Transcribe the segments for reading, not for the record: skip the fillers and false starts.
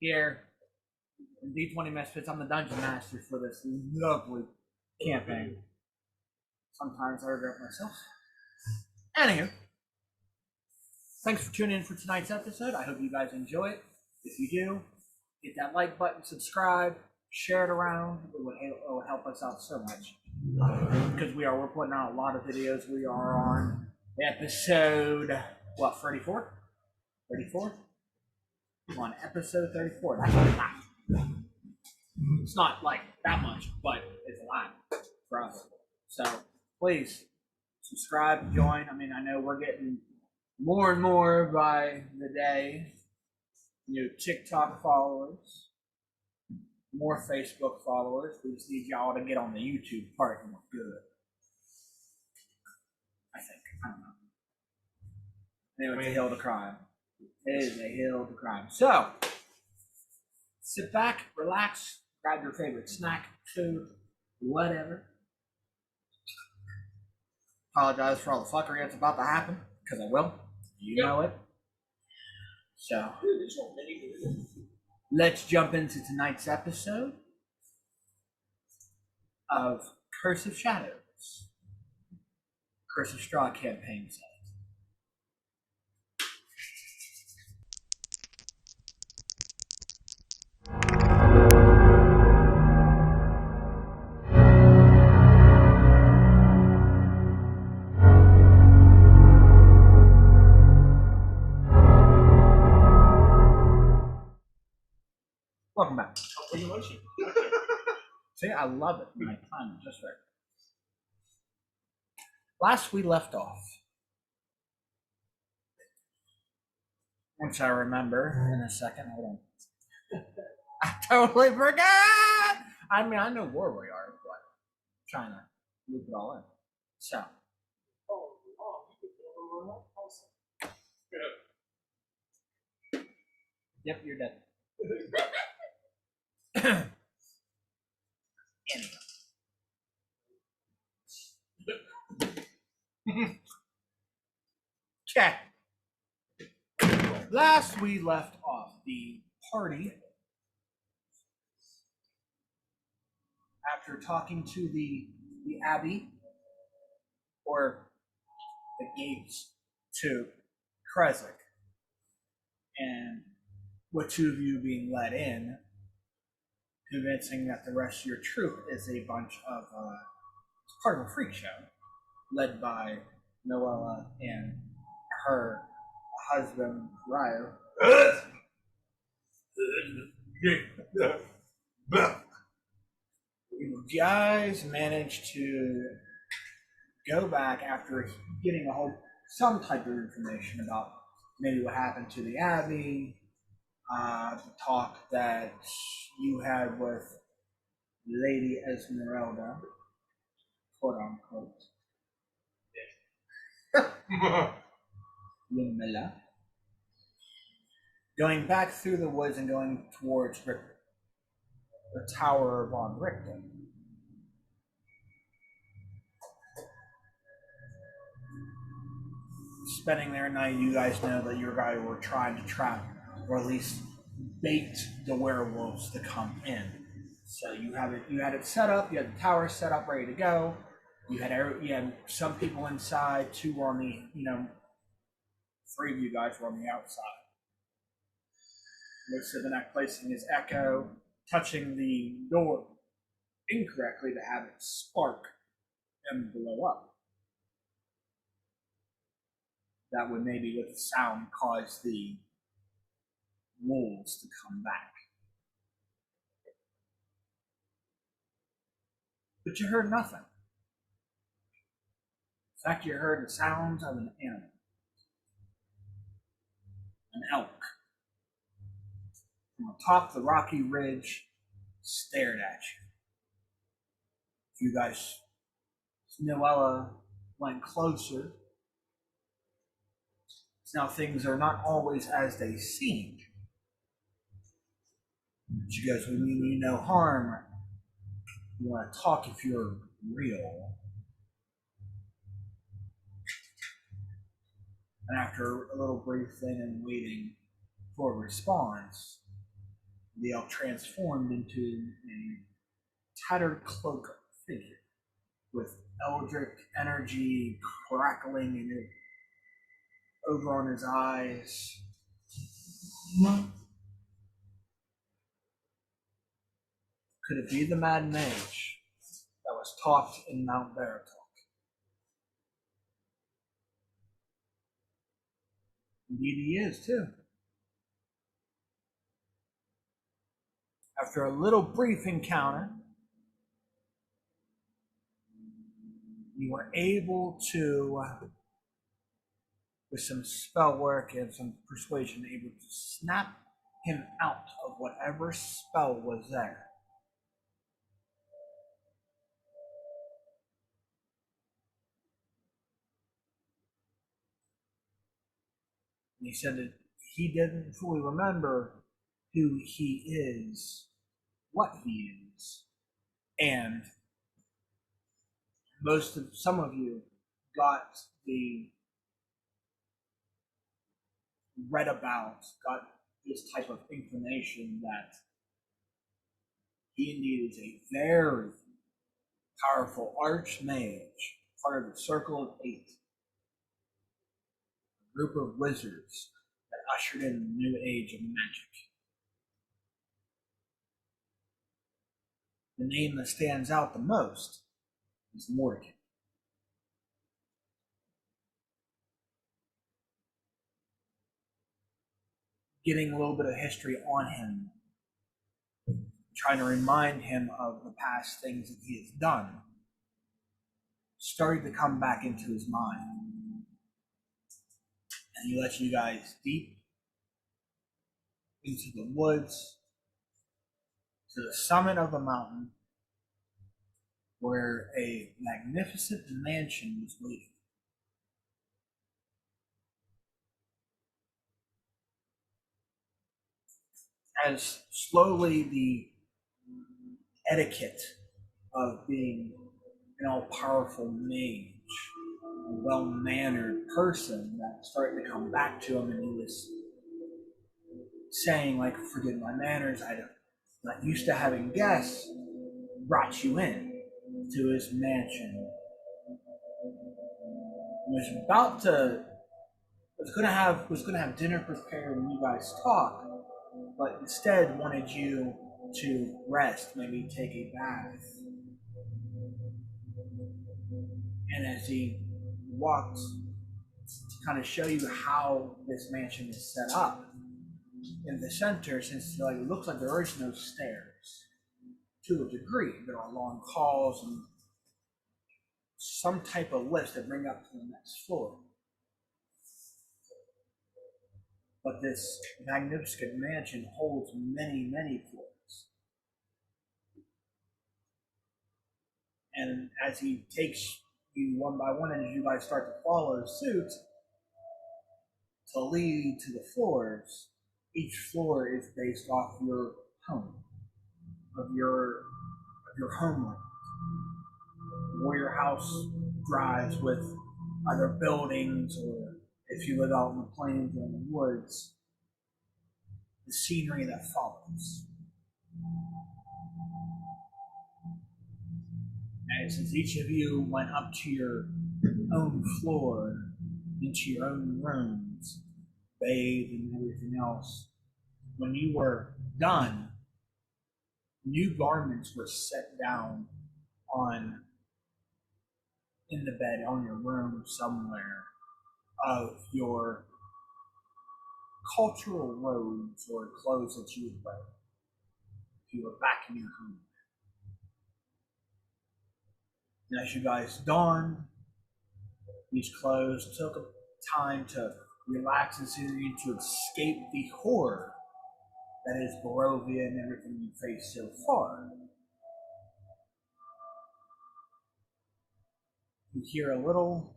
here in D20 Misfits. I'm the Dungeon Master for this lovely campaign. Sometimes I regret myself. Anywho, thanks for tuning in for tonight's episode. I hope you guys enjoy it. If you do, hit that like button, subscribe, share it around. It will help us out so much. Because we're putting out a lot of videos. We are on episode, 34? 34? We're on episode 34. That's a lot. It's not like that much, but it's a lot for us. So please subscribe, join. I mean, I know we're getting more and more by the day. New TikTok followers, more Facebook followers. We just need y'all to get on the YouTube part and look good. I think. I don't know. Anyway, it's a hill to climb. It is a hill to climb. So, sit back, relax, grab your favorite snack, food, whatever. Apologize for all the fuckery that's about to happen, because I will. You know it. So, let's jump into tonight's episode of Curse of Shadows. Curse of Straw campaign set. Welcome back. See, I love it when I time it just right. Last we left off, which I remember in a second. Hold on. I totally forgot. I mean, I know where we are, but I'm trying to loop it all in. So. Yep, you're dead. Anyway. Okay. Last we left off, the party, after talking to the Abbey, or the gates to Kresik, and with two of you being let in, convincing that the rest of your troop is a bunch of, it's part of a freak show, led by Noella and her husband, Ryo. You guys managed to go back after getting some type of information about maybe what happened to the Abbey, the talk that you had with Lady Esmeralda, quote unquote. Lumilla. Going back through the woods and going towards the Tower von Richter. Spending their night, you guys know that your guys were trying to trap, or at least bait the werewolves to come in. So you had it set up. You had the tower set up, ready to go. You had some people inside. Two were on the, three of you guys were on the outside. Most of the neck placing his echo, touching the door incorrectly to have it spark and blow up. That would maybe with the sound cause the wolves to come back. But you heard nothing. In fact, you heard the sounds of an animal. An elk. From atop the rocky ridge, stared at you. You guys, Noella went closer. Now things are not always as they seem. She goes, we mean you no harm. You want to talk if you're real. And after a little brief thing and waiting for a response, The elk transformed into a tattered cloak figure with eldritch energy crackling in it over on his eyes. Could it be the Mad Mage that was talked in Mount Baratok? Indeed, he is too. After a little brief encounter, you were able to, with some spell work and some persuasion, able to snap him out of whatever spell was there. And he said that he didn't fully remember who he is, what he is, and some of you got the read about, got this type of inclination that he indeed is a very powerful archmage, part of the Circle of Eight, a group of wizards that ushered in the new age of magic. The name that stands out the most is Morgan. Getting a little bit of history on him, trying to remind him of the past things that he has done, started to come back into his mind. And he lets you guys deep into the woods, to the summit of the mountain, where a magnificent mansion was waiting. As slowly the etiquette of being an all-powerful mage, a well-mannered person, that started to come back to him, and he was saying, like, forgive my manners, I'm not used to having guests, brought you in to his mansion. He was about to was gonna have dinner prepared when you guys talk, but instead wanted you to rest, maybe take a bath. And as he walked to kind of show you how this mansion is set up, in the center, since like it looks like there is no stairs, to a degree, there are long halls and some type of lifts that bring up to the next floor. But this magnificent mansion holds many, many floors. And as he takes you one by one, and as you guys start to follow suit to lead to the floors, each floor is based off your home, of your homeland, where your house drives with other buildings, or if you live out in the plains or in the woods, the scenery that follows. And since each of you went up to your own floor, into your own rooms, bathed and everything else, when you were done, new garments were set down on in the bed on your room somewhere of your cultural robes or clothes that you would wear if you were back in your home. And as you guys donned these clothes, took time to relax and you to escape the horror that is Barovia and everything you faced so far. You hear a little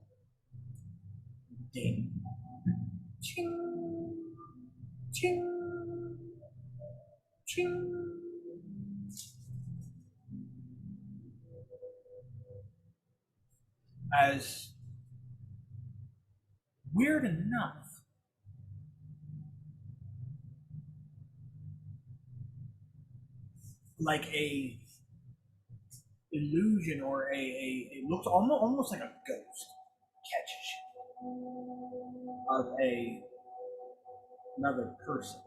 ding. Ching, ching, ching. As weird enough, like a illusion or a it looks almost like a ghost catches you of another person.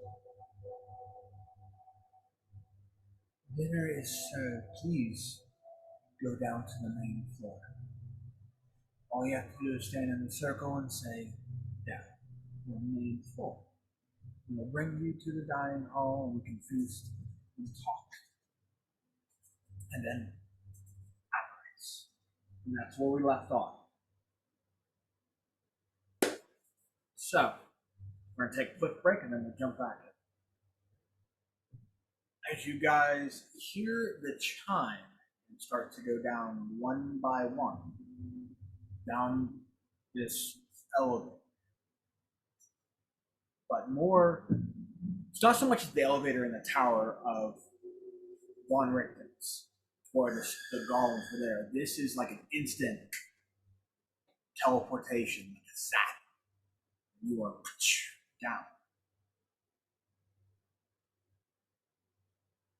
Dinner is served. Please go down to the main floor. All you have to do is stand in the circle and say, down to the main floor. We'll bring you to the dining hall and we can feast and talk. And then outwards. And that's where we left off. So, we're going to take a quick break and then we'll jump back in. As you guys hear the chime and start to go down one by one, down this elevator. But more, it's not so much the elevator in the tower of Von Richten's or the golems were there. This is like an instant teleportation, like a zap. You are down.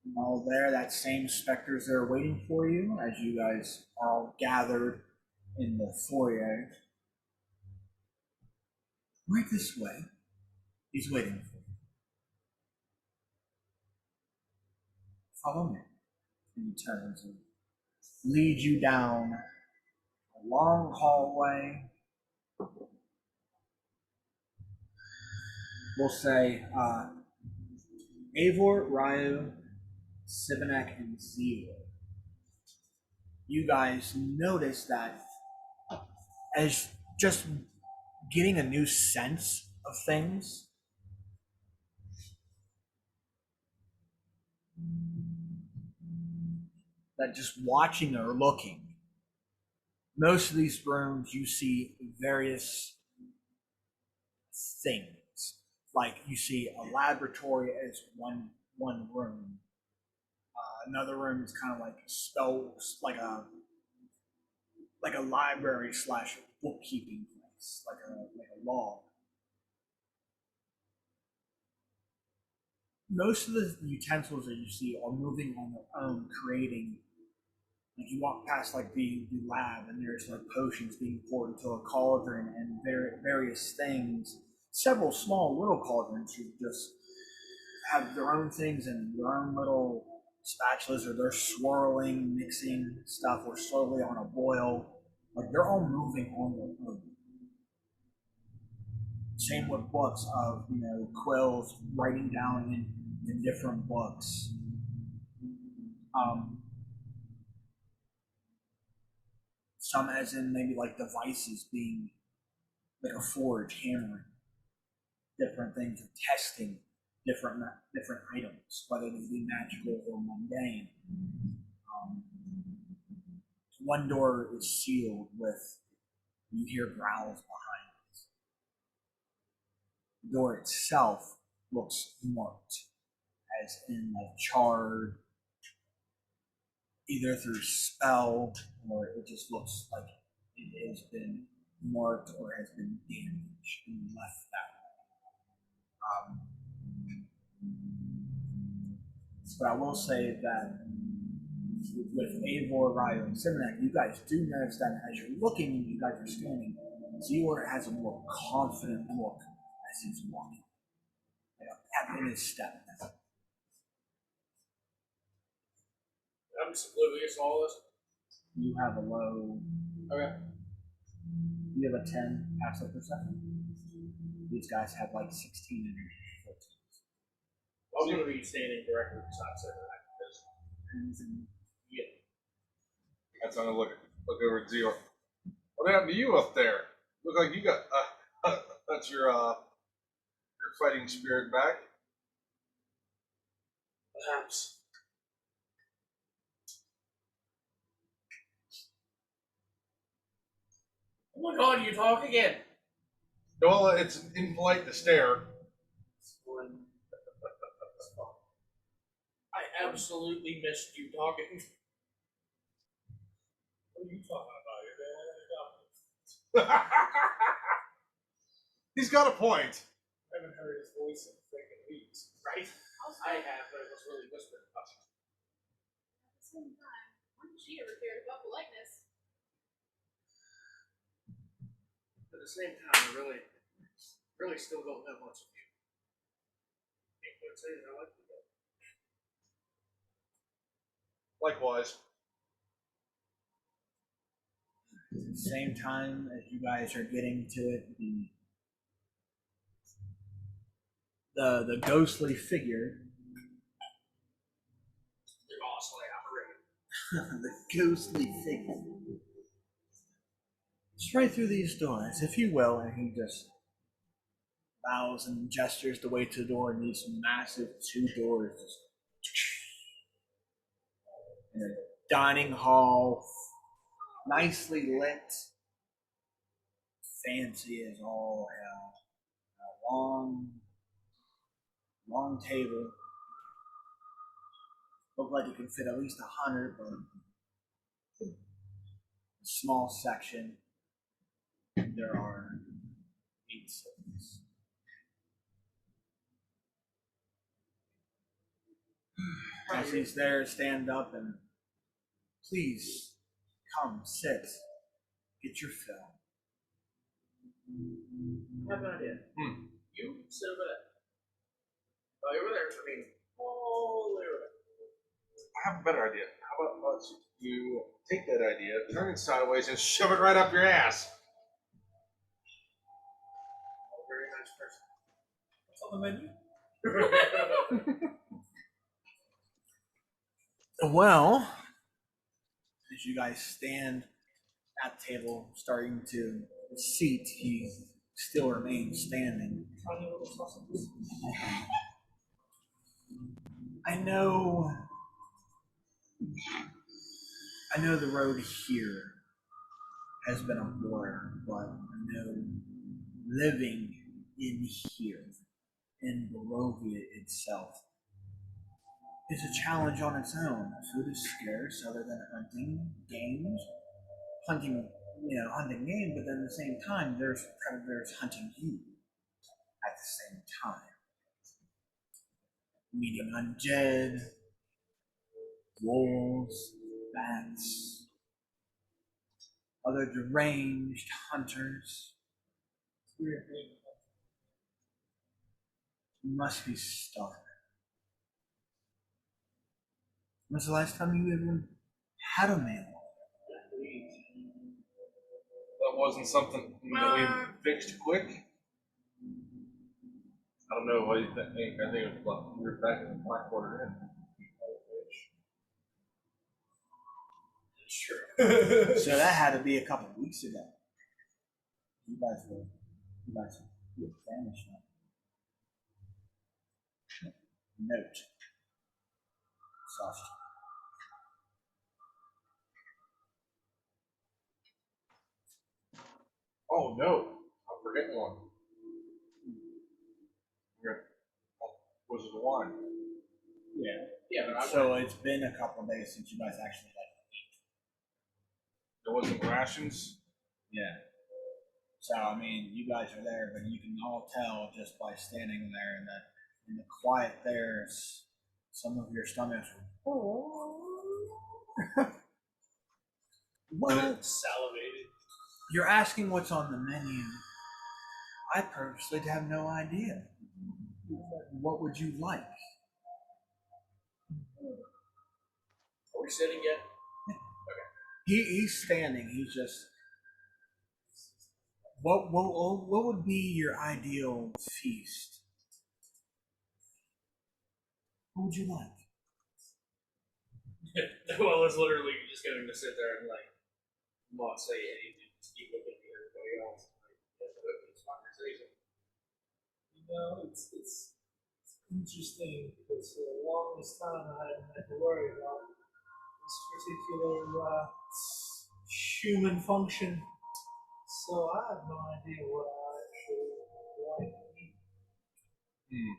And all there, that same specters there waiting for you as you guys are all gathered in the foyer. Right this way. He's waiting for you. Follow me. And he turns and leads you down a long hallway. We'll say Eivor, Ryu, Sivanek, and Zero. You guys notice that as just getting a new sense of things, that just watching or looking, most of these rooms you see various things. Like you see a laboratory as one room. Another room is kind of like spells, like a library slash bookkeeping place, like a law. Most of the utensils that you see are moving on their own, creating. Like you walk past like the lab, and there's like potions being poured into a cauldron and various things. Several small little cauldrons who just have their own things and their own little spatulas, or they're swirling, mixing stuff, or slowly on a boil. Like they're all moving on their own. Same with books of quills writing down in different books. Some as in maybe like devices being like a forge, hammering different things, and testing different items, whether they be magical or mundane. One door is sealed with, you hear growls behind it. The door itself looks marked, as in like charred, either through spell or it just looks like it has been marked or has been damaged and left that way. But I will say that with Eivor, Ryu, and Sivanek, you guys do notice that as you're looking and you guys are scanning, Zor has a more confident look as he's walking. Pep in his step. I'm just oblivious to all this. You have a low. Okay. You have a 10 passive perception. These guys have like 16 and 14. I was going to be standing directly beside Sivanek because That's when I look over at Zero. What happened to you up there? Look like you got that's your fighting spirit back. perhaps. Oh my God! You talk again. Well, it's impolite to stare. I absolutely missed you talking. What are you talking about? He's got a point. I haven't heard his voice in freaking weeks, right? I have, but it was really whispered. same time, when did she ever cared about politeness? At the same time, I really still don't have much of you. Can't say that I like you. Likewise. At the same time as you guys are getting to it, the ghostly figure, You're awesomely operated. the ghostly figure, just right through these doors, if you will, and he just bows and gestures the way to the door, and these massive two doors, in a dining hall, nicely lit, fancy as all hell. A long table. Look like it can fit at least 100, but a small section. There are 8 seats. As he's there, stand up and please come, sit, get your fill. I have an idea. You sit over there. Oh, over there. I mean, all the way over there. I have a better idea. How about you take that idea, turn it sideways, and shove it right up your ass? Very nice person. What's on the menu? Well, as you guys stand at the table, starting to seat, he still remains standing. I know the road here has been a blur, but I know living in here, in Barovia itself, is a challenge on its own. Food is scarce, other than hunting games. Hunting game, but then at the same time, there's predators hunting you at the same time. Meaning undead, wolves, bats, other deranged hunters. You must be starving. When's the last time you even had a meal? That wasn't something that we fixed quick. I don't know what you think. I think it was we were back in the Blackwater Inn. Sure. So that had to be a couple of weeks ago. You guys were famished now. Note. Sausage. Oh no, I'm forgetting one. Was it the wine? Yeah, but so it's been a couple of days since you guys actually There wasn't rations. Yeah. So I mean, you guys are there, but you can all tell just by standing there and in the quiet there's some of your stomachs. Well, Salivated. you're asking what's on the menu. I purposely have no idea. What would you like? Are we sitting yet? He's standing. He's just. What would be your ideal feast? What would you like? Well, it's literally just getting to sit there and not say anything, just keep looking at everybody else. It's conversation. It's interesting because for the longest time I hadn't had to worry about this particular human function. So I have no idea what I actually like to eat.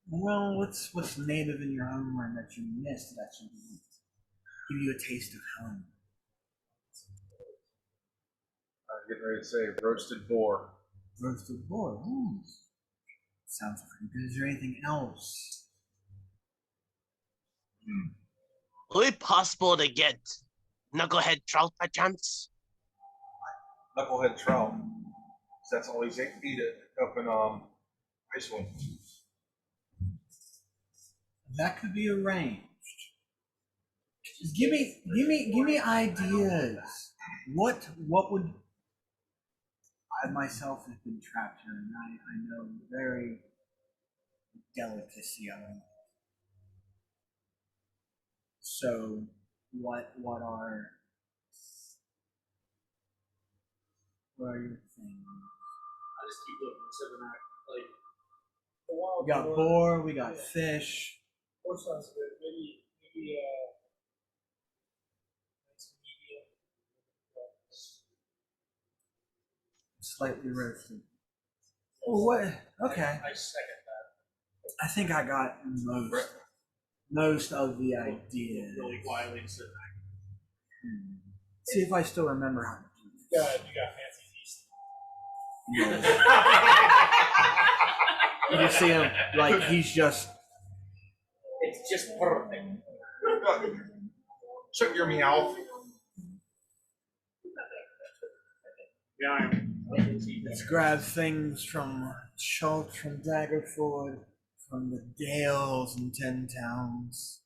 Well, what's native in your homeland that you missed that you give you a taste of home? I was getting ready to say roasted boar. Roasted boar. Sounds pretty good. Is there anything else? Would it be possible to get knucklehead trout by chance? Knucklehead trout. That's all he's eat it up in Iceland. That could be arranged. Just give me ideas. What would I myself have been trapped here, and I know very delicacy of it. So what are your things? I just keep looking, sipping out. Like, The wild We got boar. boar, we got Yeah. fish. Boar sounds good. Maybe nice medium. Slightly roasted. Oh, what? Okay. I second that. I think I got most of the ideas. Really quietly and sit back. See if I still remember how to do this. You got fancy feast. You just see him like he's just It's just perfect. Shut your meow. Yeah, let's grab things from Schultz, from Daggerford, from the Dales and 10 Towns.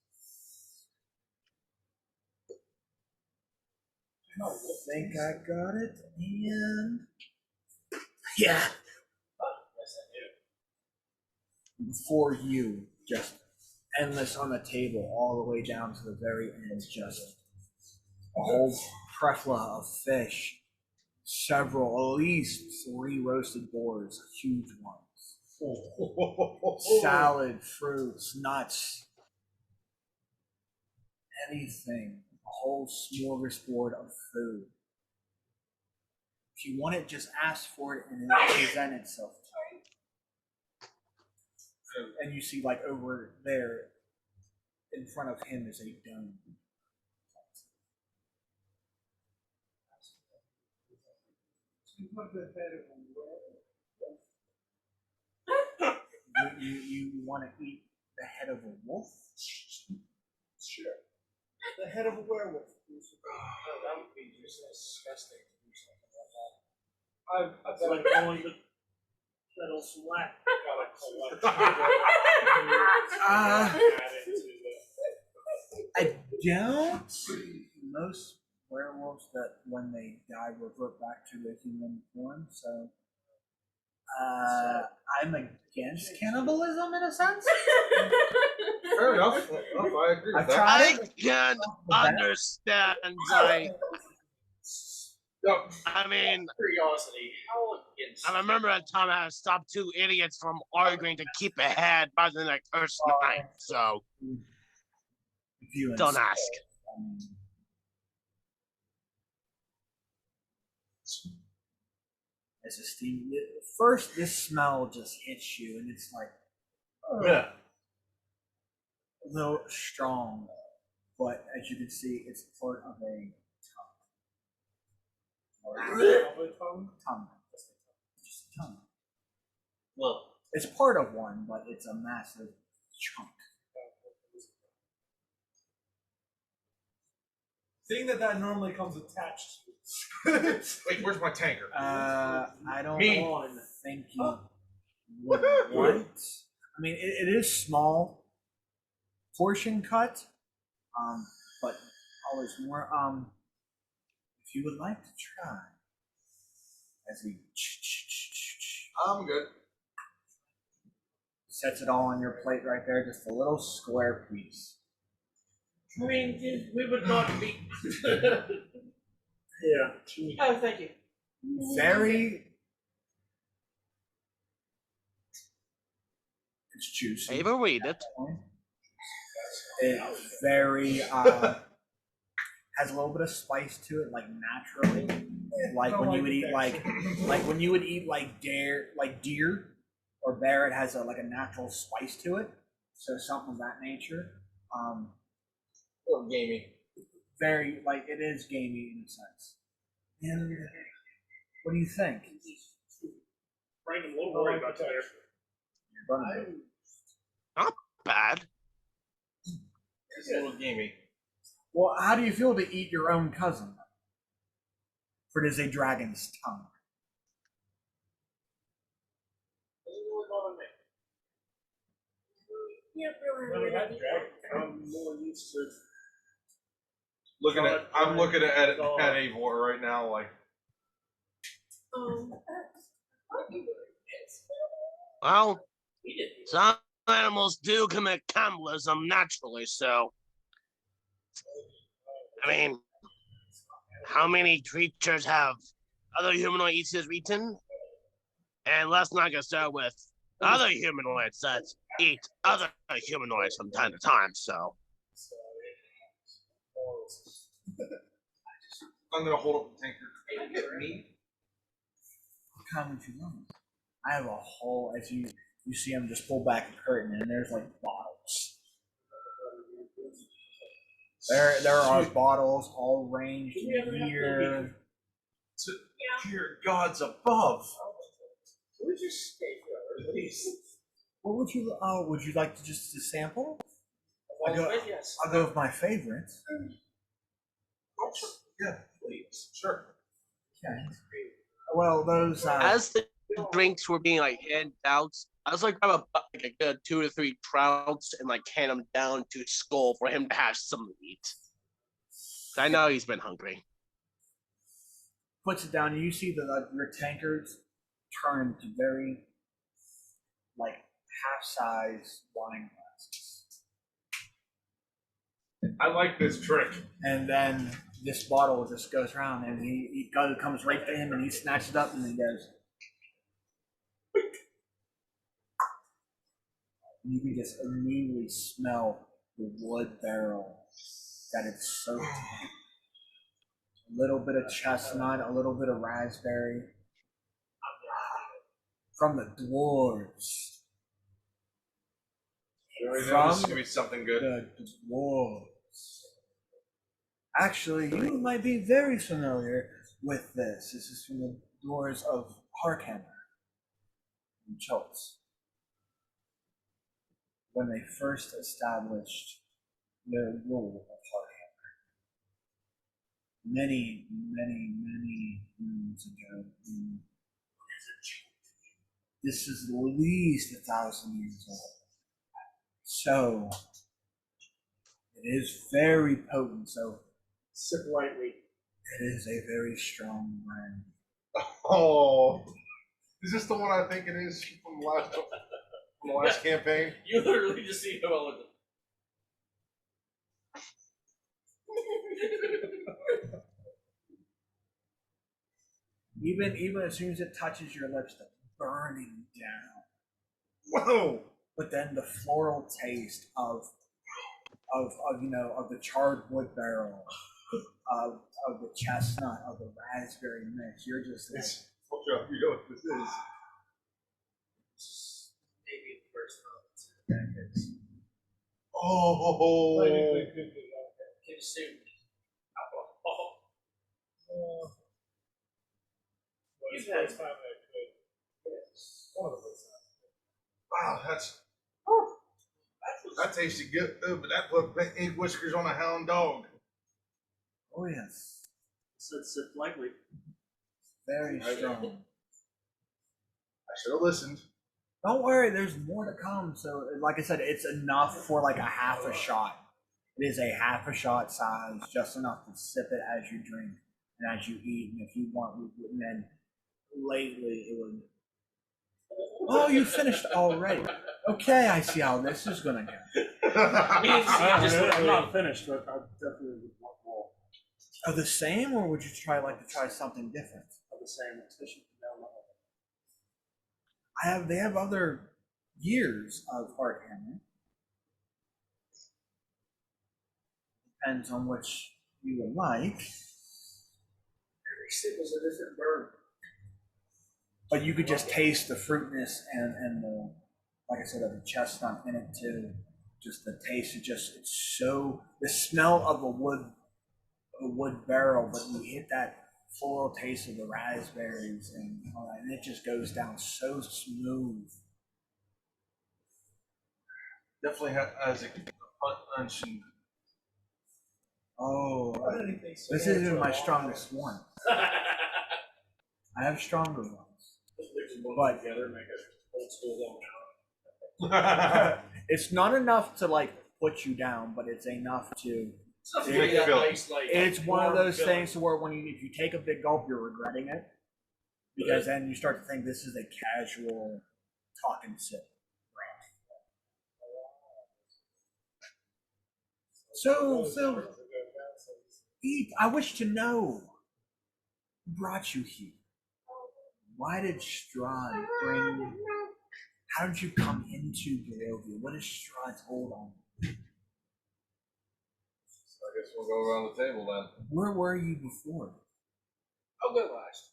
I think I got it, and yeah. Before you, just endless on the table, all the way down to the very end, just a whole plethora of fish, several, at least 3 roasted boars, huge ones, salad, fruits, nuts, anything, a whole smorgasbord of food. If you want it, just ask for it and it'll present itself to you. And you see, like, over there, in front of him is a dome. You want to eat the head of a wolf? Sure. The head of a werewolf. that would be just disgusting to do something like that. I've It's like going to settle slack. I don't. Most werewolves that when they die revert back to the human form, so I'm against cannibalism in a sense. Fair enough. I agree with I've that. tried I it. can understand. No, I mean, Curiosity. How against? I remember a time I had to stop 2 idiots from arguing to keep a head rather than a cursed night. So If you don't insist. ask. As a steam, first this smell just hits you, and it's like yeah. a little strong, but as you can see, it's part of a tongue. Just a tongue. Well, It's part of one, but it's a massive chunk. Thing that normally comes attached to. Wait, where's my tanker? I don't Me. think you would want. I mean, it is small, portion cut, but always more. If you would like to try, as he I'm good. sets it all on your plate right there, just a little square piece. I mean, we would not be. Yeah. Oh, thank you. Very. It's juicy. Ever read it? It's very has a little bit of spice to it, like naturally, like when you would eat like when you would eat like deer or bear. It has a natural spice to it, so something of that nature. A little gamey. Very it is gamey in a sense. And what do you think? Frank, I'm a little worried about there. Not bad. It's a little gamey. Well, how do you feel to eat your own cousin? For it is a dragon's tongue. Doesn't really bother me. You're really Never had really dragon. I'm more used to. I'm looking at Eivor right now, like, Well, He didn't. some animals do commit cannibalism naturally, so. I mean, how many creatures have other humanoid eaters eaten? And let's not get started with other humanoids that eat other humanoids from time to time, so. I'm gonna hold up the tanker. What kind would you want? I have a whole, as you see him just pull back a curtain, and there's like bottles. There are bottles all ranged here. Dear gods above. Where'd you stay for at least? What would you like to just a sample? Yes. I'll go with my favorite. Oh, sure. Yeah, please. Sure. Okay. Well, those. As the drinks were being like handed out, I was like, grab like a good 2 to 3 trouts and like hand them down to Skull for him to have some to eat. I know he's been hungry. Puts it down. You see your tankards turn to very, like, half-size wine glasses, I like this trick. and then this bottle just goes around, and he comes right to him, and he snatches it up, and he goes. You can just immediately smell the wood barrel that it's soaked in. A little bit of chestnut, a little bit of raspberry. From the dwarves. This is gonna be something good. The dwarves. Actually, you might be very familiar with this. This is from the dwarves of Harkhammer and Schultz. When they first established their rule of Harkhammer. Many moons ago. This is at least 1,000 years old. So, it is very potent. So, Sip lightly. it is a very strong brand. Oh, is this the one I think it is from the last campaign? You literally just see Noel with Even as soon as it touches your lips, the burning down. Whoa! But then the floral taste of the charred wood barrel, of the chestnut, of the raspberry mix. You're just like, You know what this is. maybe the first moment. Oh, Consumed. It's the first time I could. One of the first times. wow, that tasted good, but that put ink whiskers on a hound dog. oh yes, Said sip lightly. very Okay. strong. I should have listened. Don't worry, there's more to come. So, like I said, it's enough for like a half a shot. It is a half a shot size, just enough to sip it as you drink and as you eat. And if you want, and then lately it would. Oh, you finished already. Okay, I see how this is gonna go. I'm not finished, but I definitely would want more Are the same, or would you like to try something different? of the same, especially now. They have other years of hard hammer. Depends on which you would like. Every sip is a different burn. But you could just taste the fruitness and the, like I said, of the chestnut in it too. Just the taste, it's so, the smell of a wood barrel, but you hit that floral taste of the raspberries and all that, and it just goes down so smooth. Definitely has a punch and Oh, Anything this similar isn't to my a strongest longhouse. one. I have stronger ones. Just mix them both But- together, make a old school long It's not enough to like put you down, but it's enough to. It's not Big really that fill. nice, like. It's one of warm those filling. things to where when if you take a big gulp, you're regretting it because then you start to think this is a casual talking sip. So, I wish to know who brought you here. Why did Strahd bring you? How did you come into Barovia? What is Strahd's hold on? So I guess we'll go around the table then. Where were you before? I'll go last.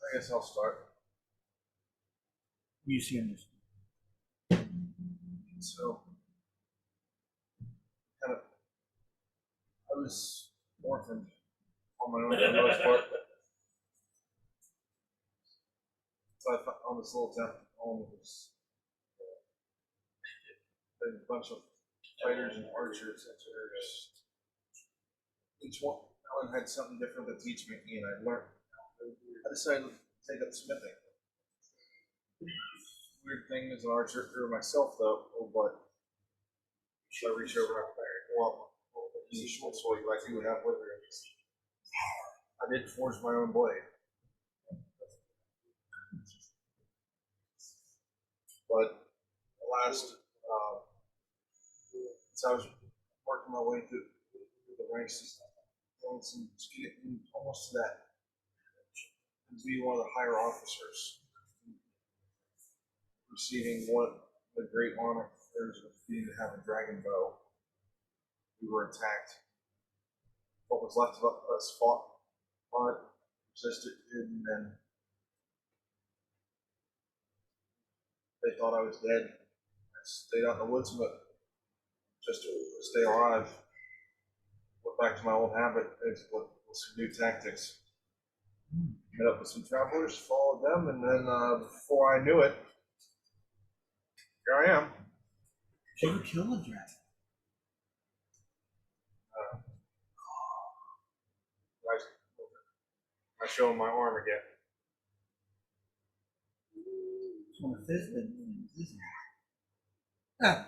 I guess I'll start. Museum. So, kind of, I was orphaned on my own for the most part. So I found this little town home. It was a bunch of fighters and archers. Each one had something different to teach me, and I learned. I decided to take up smithing. Weird thing as an archer for myself, though, but I reach over and pull up the short sword like you would have with her. I did forge my own blade. But last, as I was working my way through the ranks, getting almost to that, to be one of the higher officers, receiving what the great honor of being to have a dragon bow. We were attacked. What was left of us fought, resisted, and then they thought I was dead. I stayed out in the woods, but just to stay alive. Went back to my old habit with some new tactics. Met up with some travelers, followed them, and then before I knew it, here I am. Did you kill a dragon? I show him my arm again. It's one of his big things, isn't it? Ah.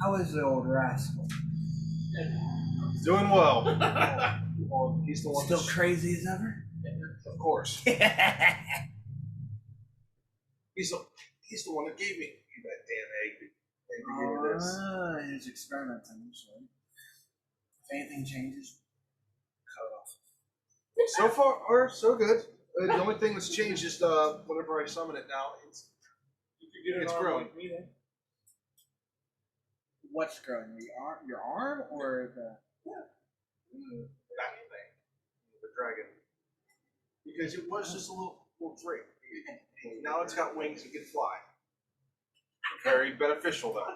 How is the old rascal? He's doing well. Well, he's the one Still crazy as ever? Of course. He's the one that gave me that damn egg. His experimenting, so if anything changes, cut it off. So far, so good. The only thing that's changed is whenever I summon it now, it's growing. What's growing? Your arm or the? That thing, the dragon. Because it was just a little drake. Now it's got wings and can fly. Very beneficial, though.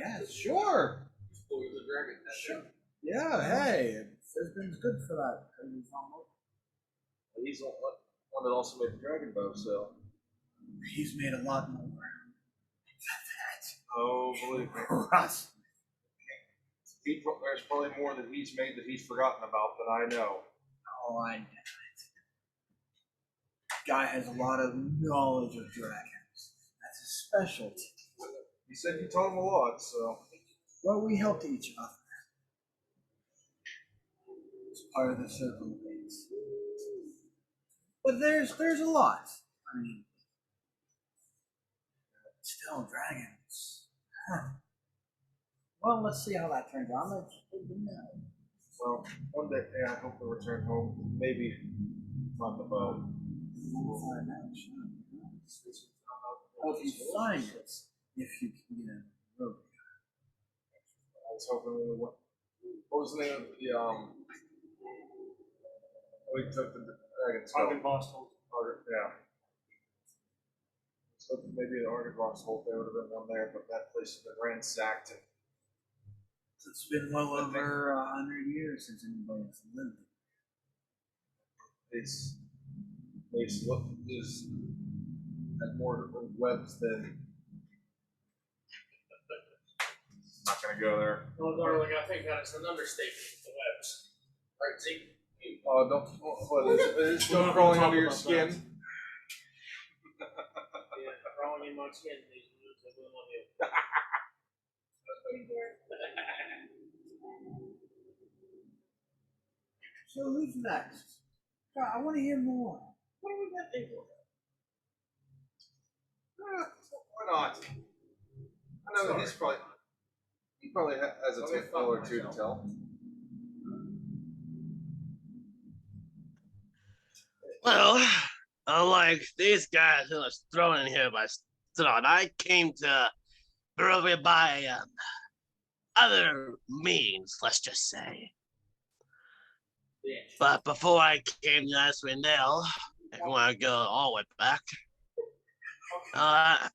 Yeah, sure. Who is the dragon? Sure. Yeah, hey, Fizbin's good for that. He's the one that also made the dragon bow, so. He's made a lot more. Oh, believe me. Trust. There's probably more that he's made that he's forgotten about than I know. Oh, I know it. Guy has a lot of knowledge of dragons. That's his specialty. He said you taught him a lot, so. Well, we helped each other. It's part of the circle of things. But there's a lot. I mean, still dragons. Huh. Well, let's see how that turns out. Let's Well, one day, I hope to return home, maybe on the boat. We'll find out. Hope you find it if you can get a rope. I was hoping we would. What was the name of the we took the dragon's Argynvost. Yeah. So maybe the Argynvost Holt, there would have been one there, but that place has been ransacked. And It's been well over 100 years since anybody has lived. it's look is had more webs than. Not gonna go there. Well, darling, I think that is an understatement. The webs, right, Zeke? Oh, don't. What is it? Is it still crawling under your skin? Yeah, crawling in my skin. These moves I will on you. So who's next? God, I want to hear more. What are we got there for? Why not? I know that he probably has a tale or two to tell. Well, unlike these guys who was thrown in here by Strahd, I came to prove it by other means, let's just say. Yeah. But before I came to Icewind Dale, if you want to go all the way back,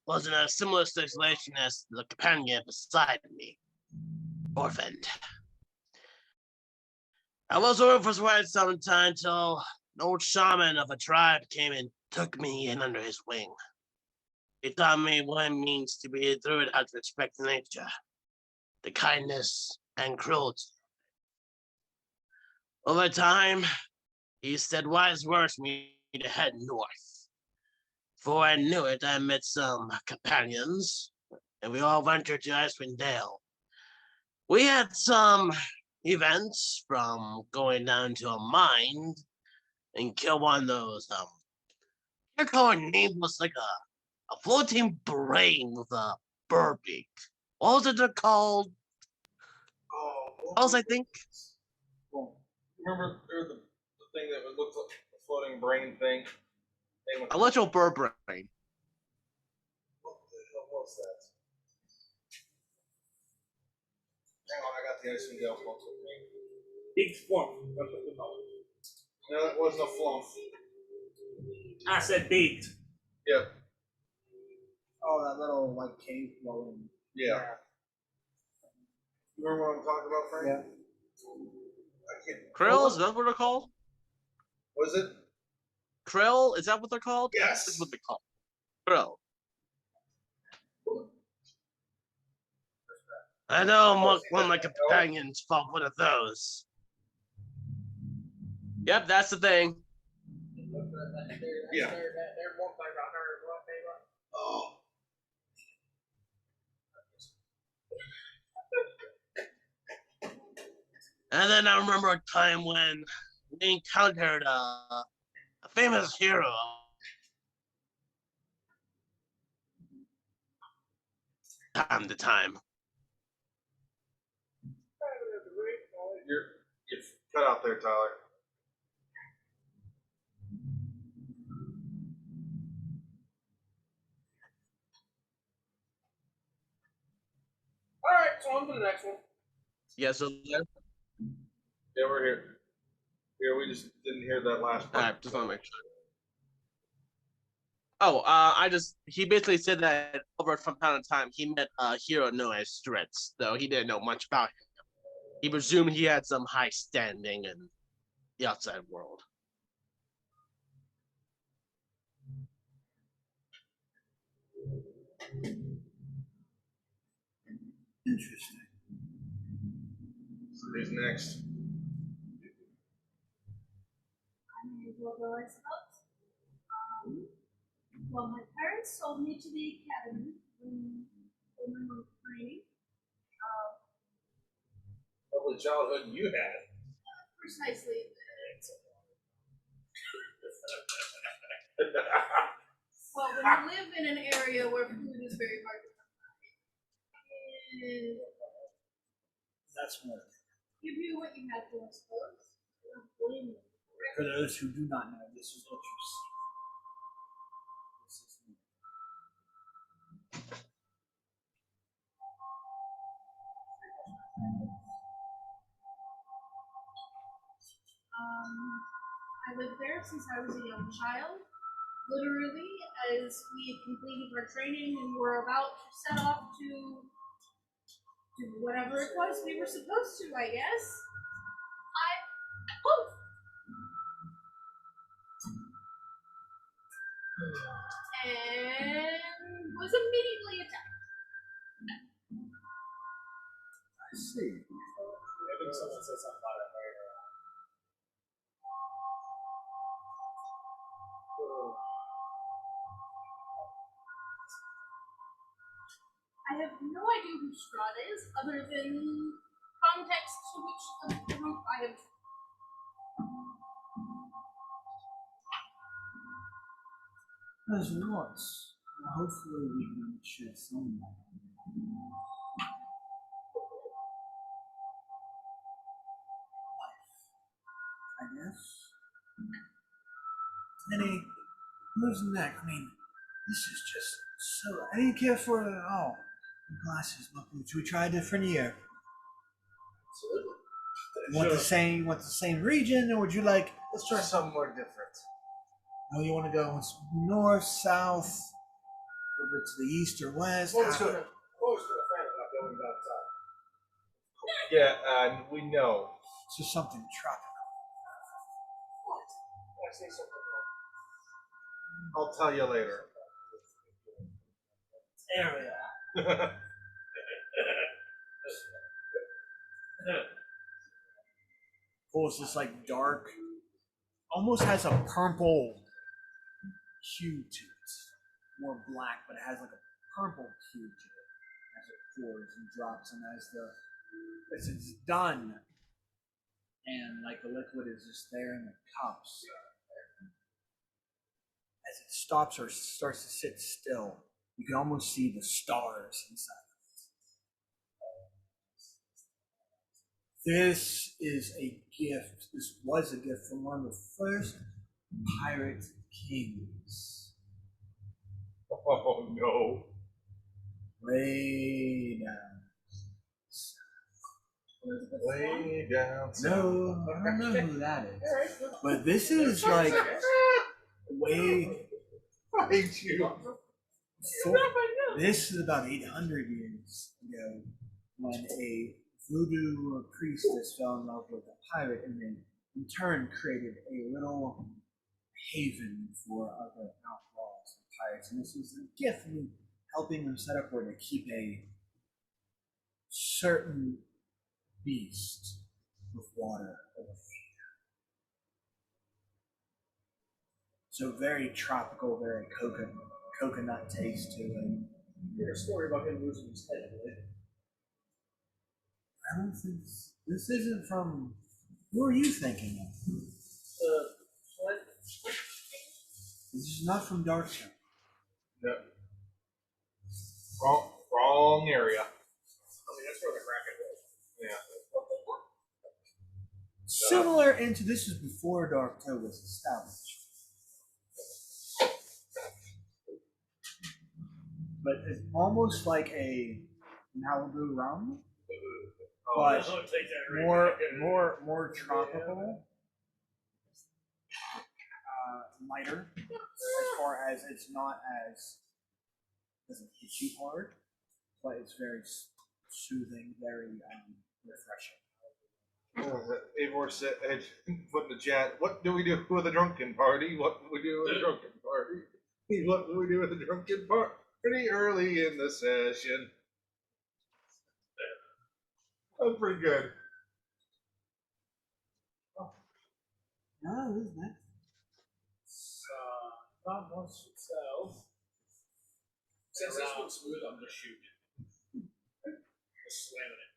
was in a similar situation as the companion beside me, orphaned. I was orphaned for quite some time till an old shaman of a tribe came and took me in under his wing. He taught me what it means to be a druid, how to respect nature, the kindness and cruelty. Over time, he said wise words for me to head north. Before I knew it, I met some companions, and we all ventured to Icewind Dale. We had some events, from going down to a mine and kill one of those, I can't her name, was like a floating brain with a bird beak. What was it they're called? I think. Remember the thing that looked like a floating brain thing? A little bird brain. What the hell was that? Hang on, I got the Icewind Dale book with me. Big swamp. That's what we call it. No, it wasn't a flump. I said baked. Yep. Oh, that little like cave flowing. Yeah. You remember what I'm talking about, Frank? Yeah. I can't. Krill, is that what they're called? Was it? Krill, is that what they're called? Yes. That's what they're called. Krill. I know one of my companions fought one of those. Yep, that's the thing. Yeah. There's one thing I heard. What they were. Oh. And then I remember a time when we encountered a famous hero. Time to time. You're cut out there, Tyler. All right, so on to the next one. Yes, so Yeah, we're here. Here, we just didn't hear that last part. Alright, just want to make sure. Oh, he basically said that over from time to time he met a hero known as Stritz, though he didn't know much about him. He presumed he had some high standing in the outside world. Interesting. So who's next? I may as well go, I suppose. Well, my parents sold me to the academy when we were training. Lovely childhood you had. Precisely. Well, when you live in an area where food is very hard to come by, and That's more. give you what you had to, I suppose. I don't blame you. For those who do not know, this is what you see. This is me. I lived there since I was a young child. Literally, as we had completed our training and were about to set off to do whatever it was we were supposed to, I guess. and was immediately attacked. I see. I think someone said something about it later. I have no idea who Strahd is, other than context to which the group I have. There's lots. Well, hopefully we can shed some light on life, I guess. Any who's next? I mean, this is just so. I didn't care for it at all. The glasses, look, we try a different year. Want the same region, or would you like? Let's try something more different. No, you want to go north, south, a little bit to the east or west? Close to the fan, not going downtown. Yeah, and we know. So something tropical. I say something wrong. I'll tell you later. Area. Cool, it's just like dark, almost has a purple hue to it. More black, but it has like a purple hue to it as it pours and drops, and as it's done, and like the liquid is just there in the cups. As it stops or starts to sit still, you can almost see the stars inside. This is a gift. This was a gift from one of the first pirate kings. Oh no. Way down. Way down. No, I don't know who that is. But this is like way. Thank you. This is about 800 years ago when a voodoo priestess fell in love with a pirate and then in turn created a little haven for other outlaws and pirates. And this was a gift from helping them set up where to keep a certain beast with water over. So very tropical, very coconut taste to it. You hear a story about him losing his head, right? I don't think this isn't from. Who are you thinking of? What? This is not from Darkstone. No. Wrong area. I mean, that's where the Kraken was. Yeah. Similar into this is before Dark Toe was established. But it's almost like a Malibu rum, but I'll take that more tropical, lighter, as far as it's not as doesn't hit you hard, but it's very soothing, very refreshing. Eivor said, put in the chat, what do we do with a drunken party? What do we do with a drunken party? What do we do with a drunken party? Pretty early in the session. That's pretty good. No, isn't it? Not much itself. Since this one's smooth, I'm just shooting. Just slamming it.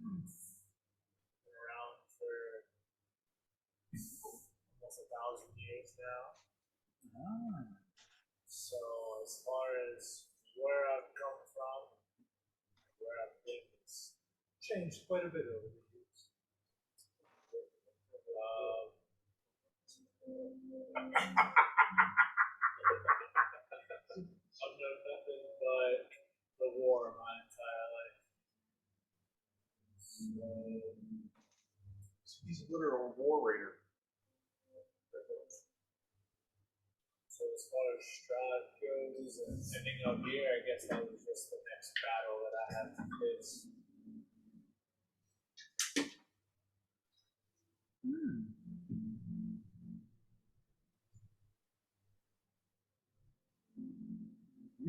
Been around for almost 1,000 years now. Ah. So as far as where I've come from, where I've been, it's changed quite a bit over the years. I've known nothing but the war my entire life. He's a literal war raider. So as far as Strahd goes and ending up here, I guess that was just the next battle that I had to face.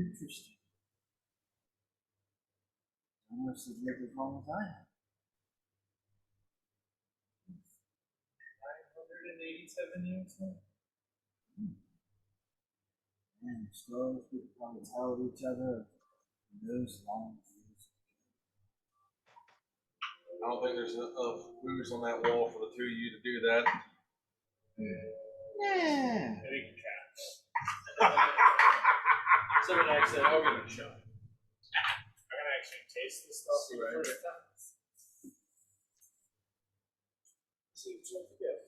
Interesting. Almost as big as long as I am. 987 years now. Man, stories people probably tell each other those long years. I don't think there's enough booze on that wall for the two of you to do that. Yeah. I think cats. Someone actually said, I'll give it a shot. I'm gonna actually taste this stuff for the first time. See what's up together.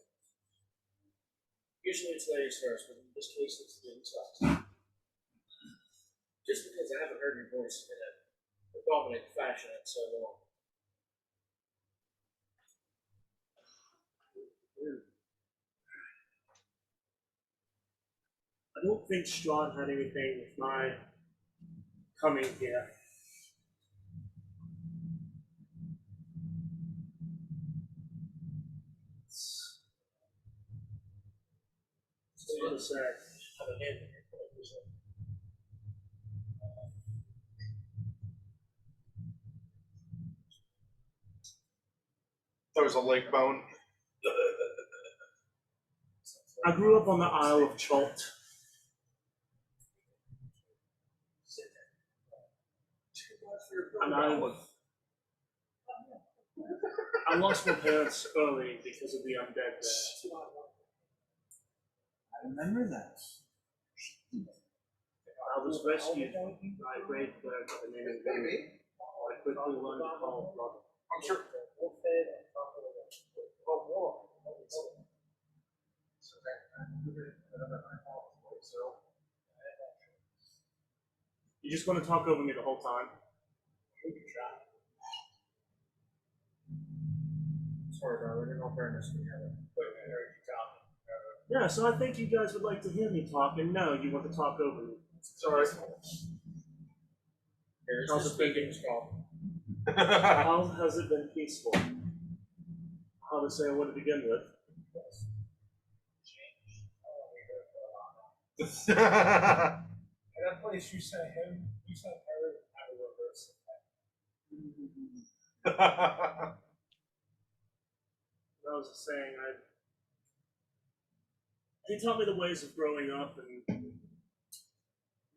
Usually it's ladies first, but in this case it's the inside. Just because I haven't heard your voice in a dominant fashion in so long. I don't think Strahd had anything with my coming here. So I'm gonna say, have a hand in it. There was a leg bone. I grew up on the Isle of Chult. And I lost my parents early because of the undead there. I remember that. I was rescued by a great cleric by the name of Baby. I quickly learned to call brother. I'm sure. You just want to talk over me the whole time? Sorry, bro, we're doing all fairness together. Yeah, so I think you guys would like to hear me talk, and no, you want to talk over me. Sorry. Here's How's the it been? speaking skull. How has it been peaceful? How to say what to begin with? At that place, you sent him, you sent her, I will reverse it. I was just saying, he taught me the ways of growing up and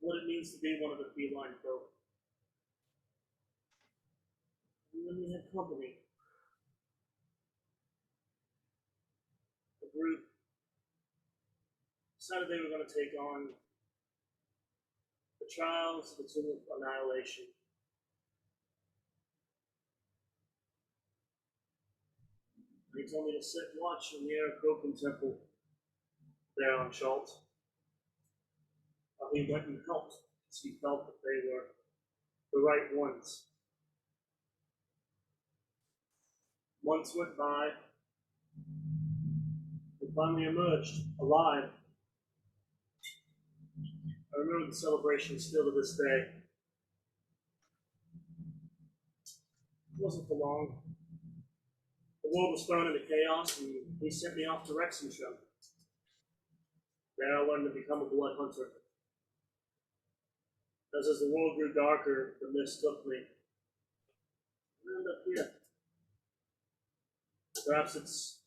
what it means to be one of the feline folk. And then we had company. The group decided they were going to take on the trials of the Tomb of Annihilation. And he told me to sit and watch in the Broken Temple there on Chult. He went and helped because he felt that they were the right ones. Months went by. We finally emerged alive. I remember the celebration still to this day. It wasn't for long. The world was thrown into chaos, and he sent me off to Rexenshire. There I learned to become a blood hunter. As the world grew darker, the mist took me. I ended up here. Perhaps it's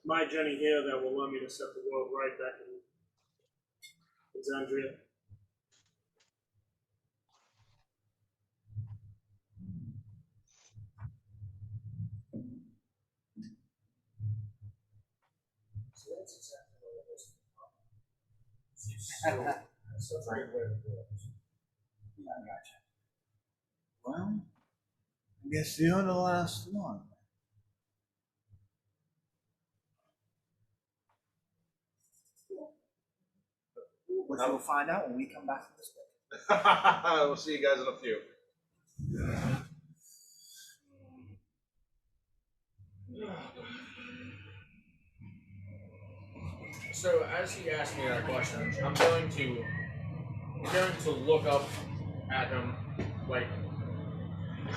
my journey here that will allow me to set the world right back in Alexandria. So that's exactly what it is. So that's a good way to do it. Yeah, I gotcha. Well, I guess you're the last one. Which we'll find out when we come back to this book. We'll see you guys in a few. So as he asked me that question, I'm going to look up at him, like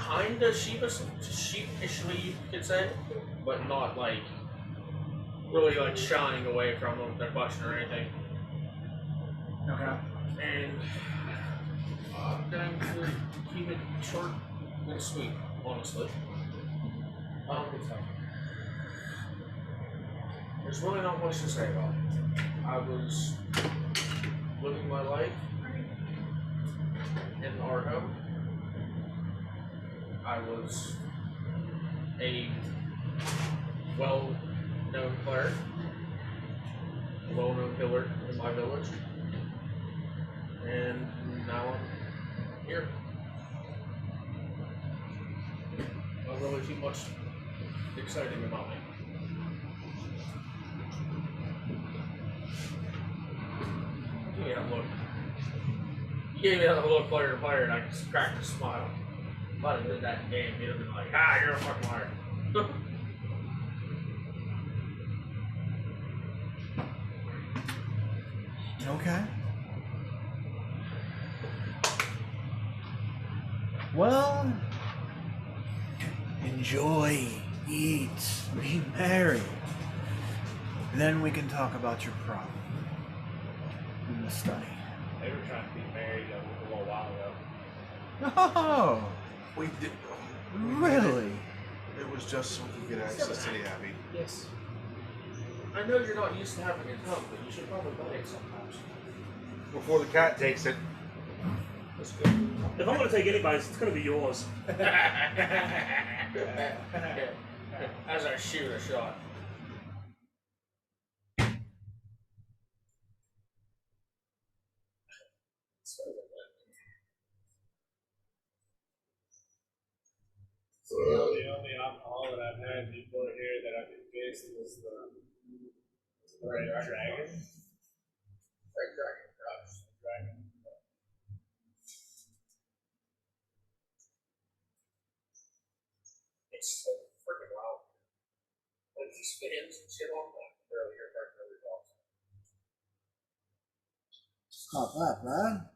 kinda sheepishly, you could say, but not like really like shying away from him, the question or anything. Okay. And I'm going to keep it short and sweet, honestly. There's really not much to say about it. I was living my life in the art home. I was a well-known player, a well-known killer in my village, and now I'm here. Not really too much exciting about me. You gave me that look. You gave me that look player to player, and I just cracked a smile. If I did that in game, you'd have been like, ah, you're a fucking liar. Okay. Well, enjoy, eat, be merry. Then we can talk about your problem in the study. They were trying to be married a little while ago. Oh, We did. really? It was just so we could get access to the Abbey. Yes. I know you're not used to having a tongue, but you should probably buy it sometimes. Before the cat takes it. That's good. If I'm going to take anybody's, it's going to be yours. As I shoot a shot. The only alcohol that I've had before here that I could taste was the Red Dragon. Red Dragon Crush. Dragon. It's so freaking loud. Like he spins and shit on that. Barely hear that really well. It's not that bad.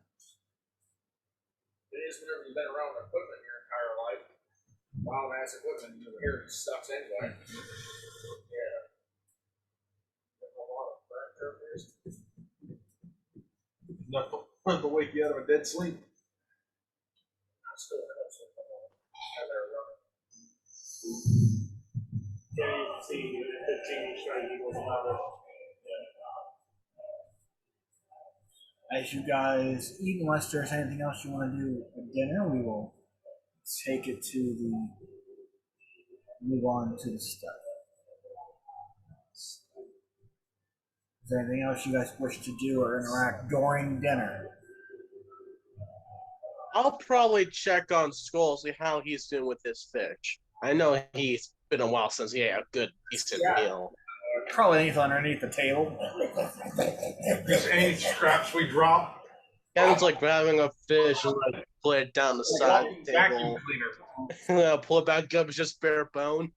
It is whenever you've been around equipment your entire life. Wild ass equipment, you never hear it sucks anyway. Yeah. There's a lot of furniture there. Enough to wake you out of a dead sleep. I'm still in it, so come on. As they're running. Yeah, you can see the change trying to equal another. As you guys eat, unless there's anything else you want to do at dinner, we will take it to the move on to the stuff. Is there anything else you guys wish to do or interact during dinner? I'll probably check on Skull, see how he's doing with his fish. I know he's been a while since he had a good, decent meal. Probably anything underneath the table. Just any scraps we drop. Sounds like having a fish and like put it down the side of the Vacuum table. cleaner. Pull it back up, it's just bare bone.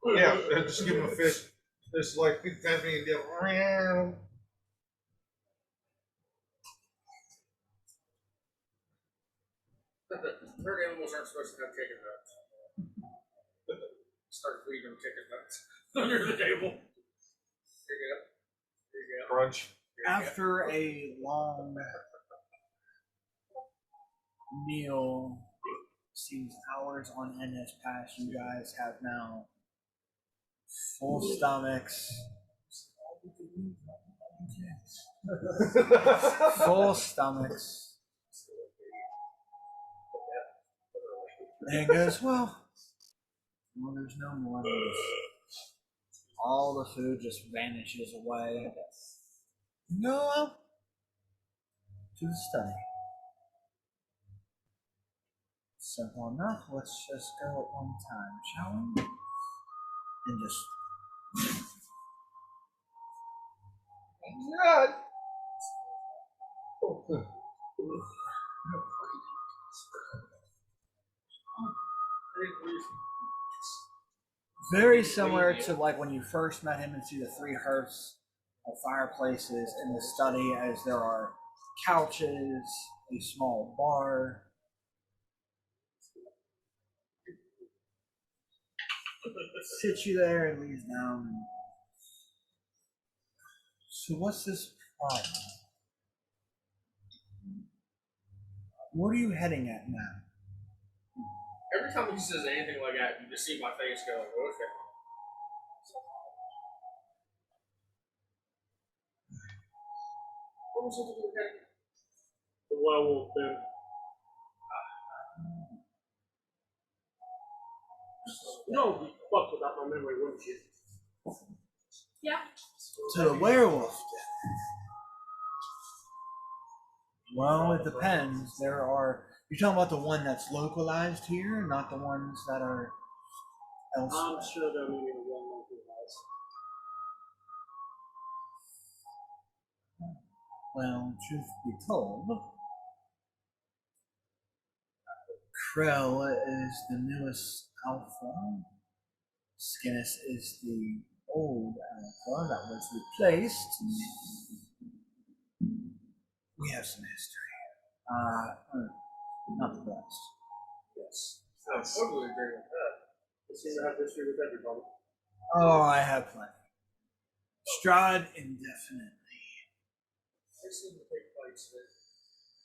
Yeah, just give him a fish. Just like 50 times me and get. Herd animals aren't supposed to have chicken nuts. Start feeding them chicken nuts under the table. Here you go. Here you go. Crunch. After a long meal, seems hours on end has passed. You guys have now full stomachs. Full stomachs. And it goes, well, there's no more. All the food just vanishes away. Go up to the study. Simple enough. Let's just go at one time, shall we? And just. God. Very similar to like when you first met him and see the three hearths of fireplaces in the study, as there are couches, a small bar. Sits you there and leaves down. So what's this problem? What are you heading at now? Every time he says anything like that, you just see my face go, okay. What was it again? The werewolf thing. You know, be fucked without my memory, wouldn't you? Yeah. To the werewolf den. Well, it depends. There are. You're talking about the one that's localized here, not the ones that are elsewhere. I'm sure they're meaning the one local guys. Well, truth be told, Krell is the newest alpha. Skinnis is the old alpha that was replaced. We have some history. Not the best. Yes. I totally agree with that. They seem to have history with everybody. Oh, I have plenty. Strahd indefinitely. They seem to take fights that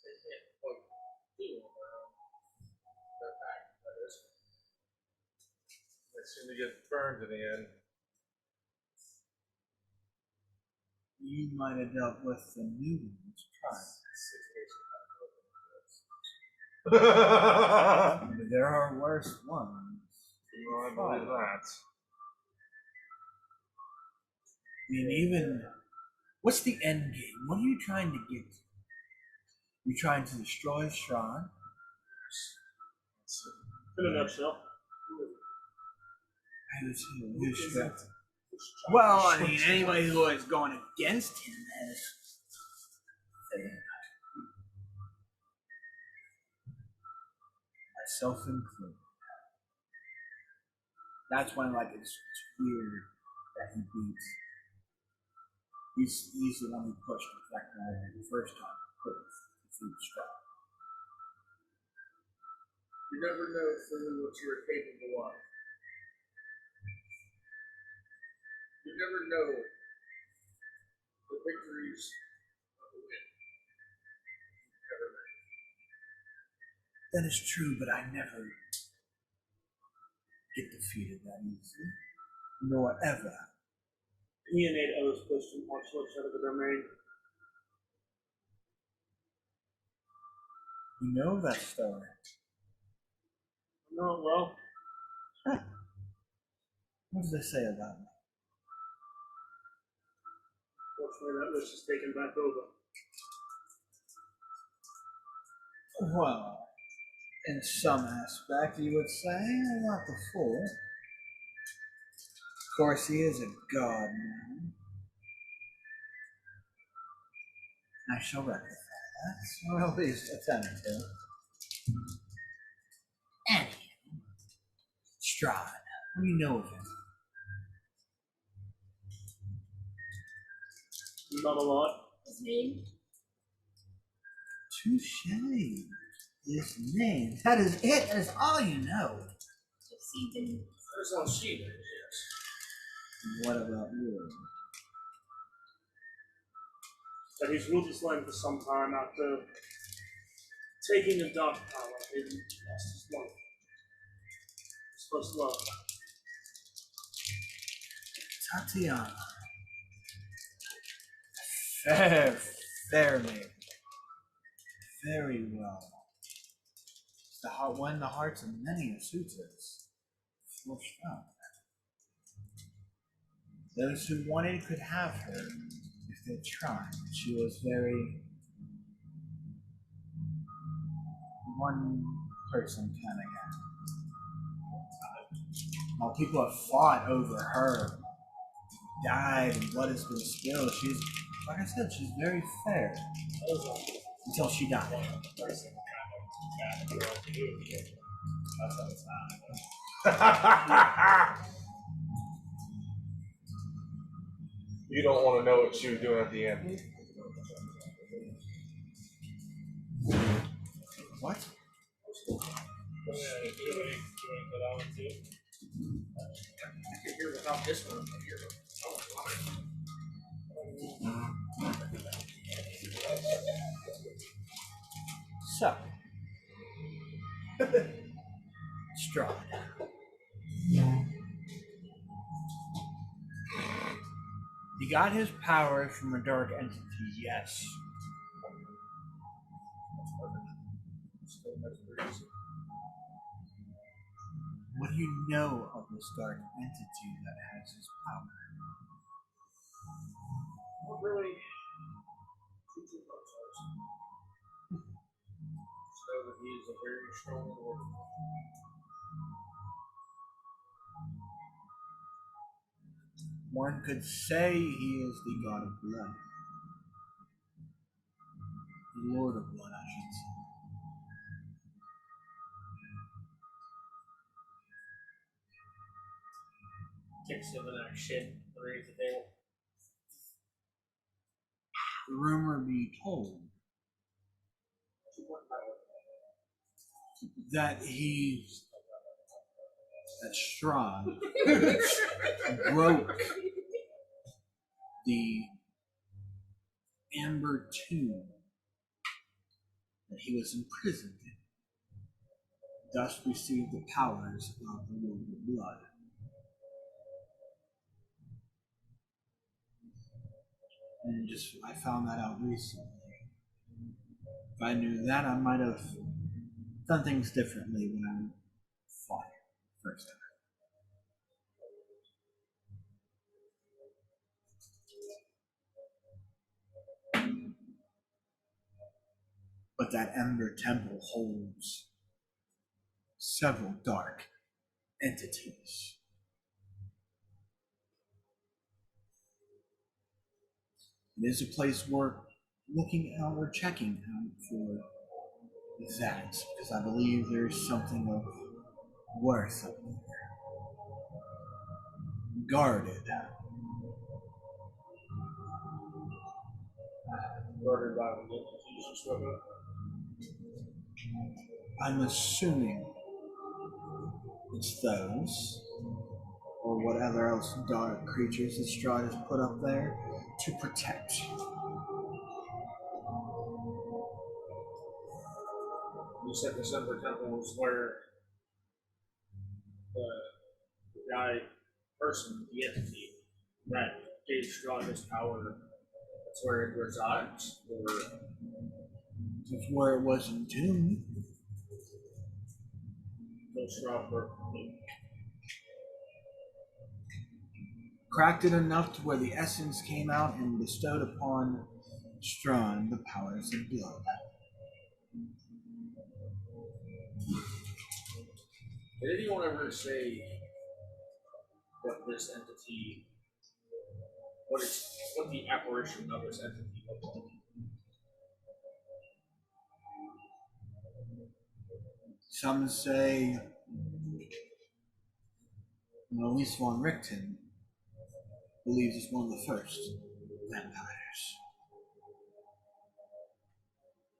they can't quite do on their back, that is. They seem to get burned in the end. You might have dealt with the new ones prior. There are worse ones. Well, I believe that. I mean, even what's the end game? What are you trying to get to? You trying to destroy Strahd? In a nutshell. Who's Strahd? Well, I mean, anybody who is going against him has failed. Myself included. That's when, like, it's weird that he beats. He's the one who pushed the fact that the first time couldn't defeat Strahd. You never know fully what you're capable of. You never know the victories of the win. Never know. That is true, but I never get defeated that easily. Nor ever. He and 8 others pushed him much out of the domain. You know that story. No, well, What does they say about me? fortunately that wish is taken back over. Well, in some aspect, you would say, not the full. Of course, he is a god now. I shall rectify that, or at least attempt to. Anywho, Strahd, what do you know of him? Not a lot. His name? Touche. His name. That is it. That is all you know. Just see him. That's all she knows, yes. What about you? That he's ruled this land for some time after taking a dark power. He lost his life. His first love. Tatiana. Fair maiden. Very well. Won the hearts of many a suitors. Flushed out. Those who wanted could have her if they tried. She was very one person kind of guy. While people have fought over her, died, and blood has been spilled, she's, like I said, she's very fair. Until she died. You don't want to know what she was doing at the end. What? I could hear without this one. I could hear it. So, got his powers from a dark entity, yes. What do you know of this dark entity that has his power? Not really. Too much. Just know that he is a very strong lord. One could say he is the god of blood. The lord of blood, I should say. Kicks him in that shit underneath the table. Rumor be told that Strahd broke the amber tomb that he was imprisoned in, thus received the powers of the Lord of Blood. And I found that out recently. If I knew that, I might have done things differently when I fought first time. But that Ember Temple holds several dark entities. It is a place worth looking out or checking out for that, because I believe there's something of worth up there. Guarded. Guarded by the entities you spoke of. I'm assuming it's those, or whatever else dark creatures that Strahd has put up there to protect. You said the Ember Temple was where the person, the entity that gave Strahd his power, that's where it resides? Or That's where it was entombed. no Strahd broke the Cracked it enough to where the essence came out and bestowed upon Strahd the powers of blood. Did anyone ever say what this entity, what the apparition of this entity looked like? Some say, well, at least von Richten believes it's one of the first vampires.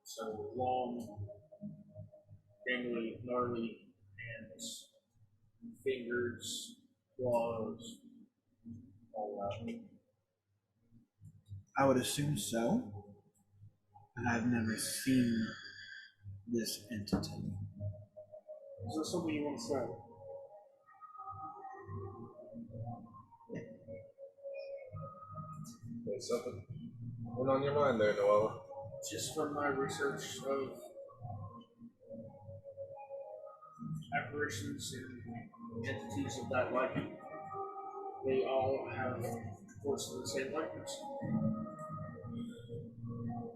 So long, gangly, gnarly hands, fingers, claws, all that. I would assume so, but I've never seen this entity. Is there something you want to say? There's something going on your mind there, Noella. Just from my research of apparitions and entities of that liking, they all have force of the same likeness.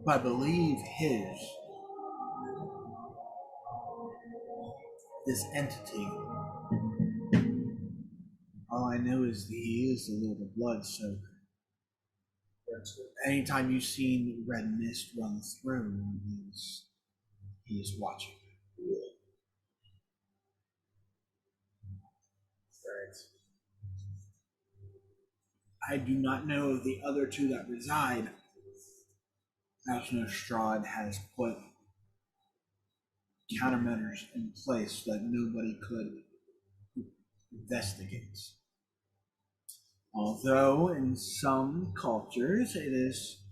I believe this entity, all I know is that he is the Lord of Blood, so anytime you've seen red mist run through, he is watching. I do not know of the other two that reside. As Strahd has put countermeasures in place that nobody could investigate. Although in some cultures it is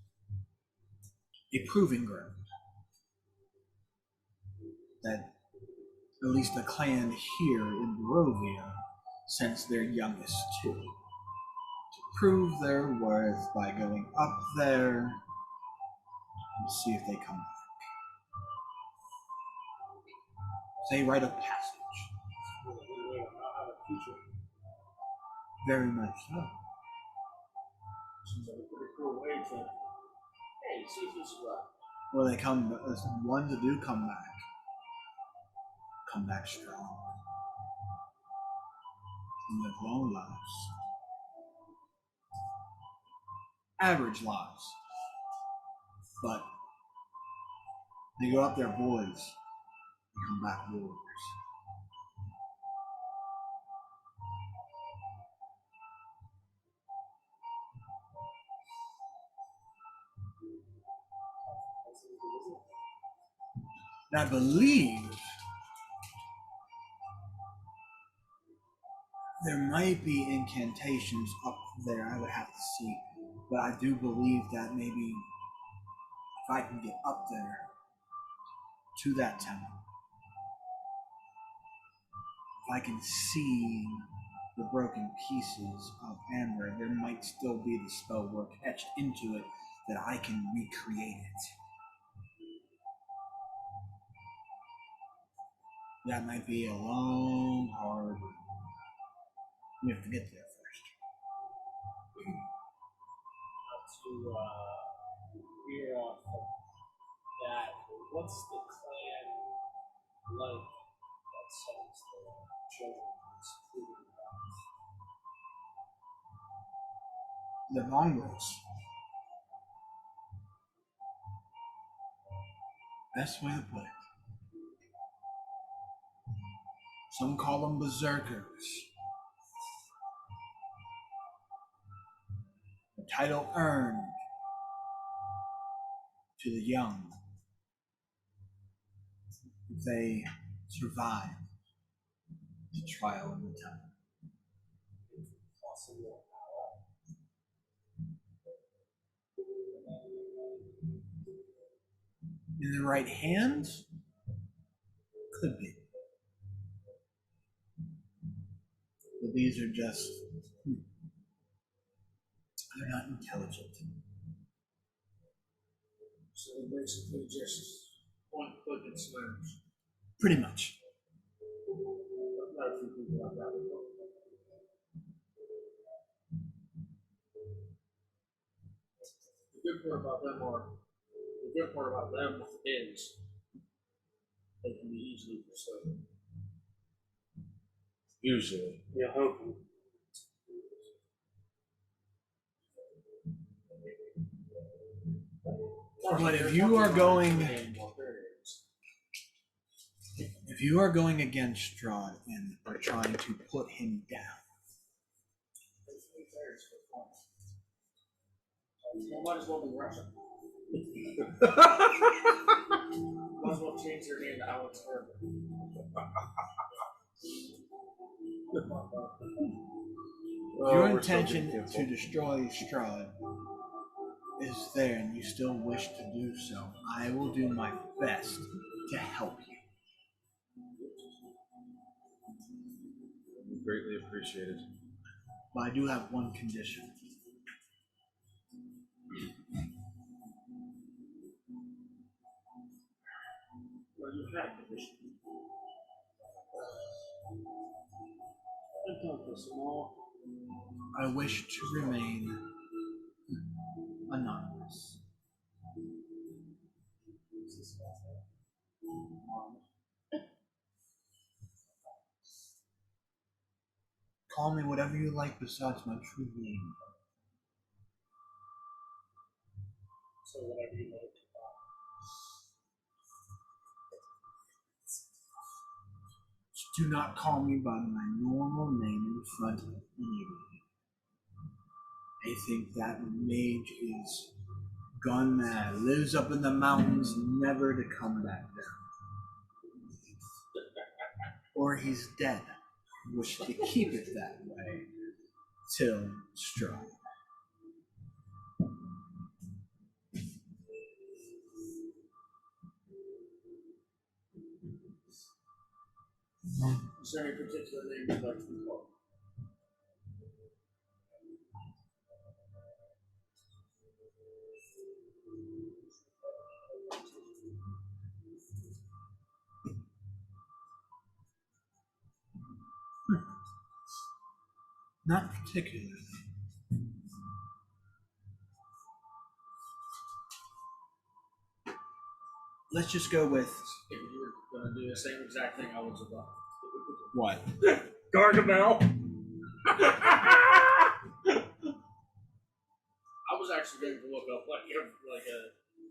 a proving ground that at least the clan here in Barovia sends their youngest to prove their worth by going up there and see if they come back. Say rite of passage. We don't have a future. Very much so. Seems like a pretty cool way to. Hey, see if you survive. Well, they come. The ones that do come back strong and live long lives, average lives. But they go up there boys and come back warriors. And I believe there might be incantations up there. I would have to see. But I do believe that maybe if I can get up there to that temple, if I can see the broken pieces of amber, there might still be the spell work etched into it that I can recreate it. That might be a long, hard road. We have to get there first. To veer off of that, what's the clan like that sends the children to The mongrels. Best way to put it. Some call them berserkers. The title earned to the young if they survive the trial in the temple. possible In the right hands, could be. But these are just, they're not intelligent. So basically just point, click, and slash. Pretty much. I've met a few people like that before. The good part about them is they can be easily persuaded. Usually. Yeah, hopefully. But if you are going against Strahd and are trying to put him down, Might as well be Russian. Might as well change their name to Alex Herbert. if your intention to destroy Strahd is there and you still wish to do so, I will do my best to help you. Greatly appreciated. But I do have one condition. Well, you had a condition. I wish to remain anonymous. Call me whatever you like besides my true name. So whatever you like. Do not call me by my normal name in front of anybody. They think that mage is gone mad, lives up in the mountains, never to come back down. Or he's dead. Wish to keep it that way till Strahd. Is there any particular name you'd like to be called? Not particularly. Let's just go with If you were gonna do the same exact thing I was about. what? Gargamel. I was actually going to look up like a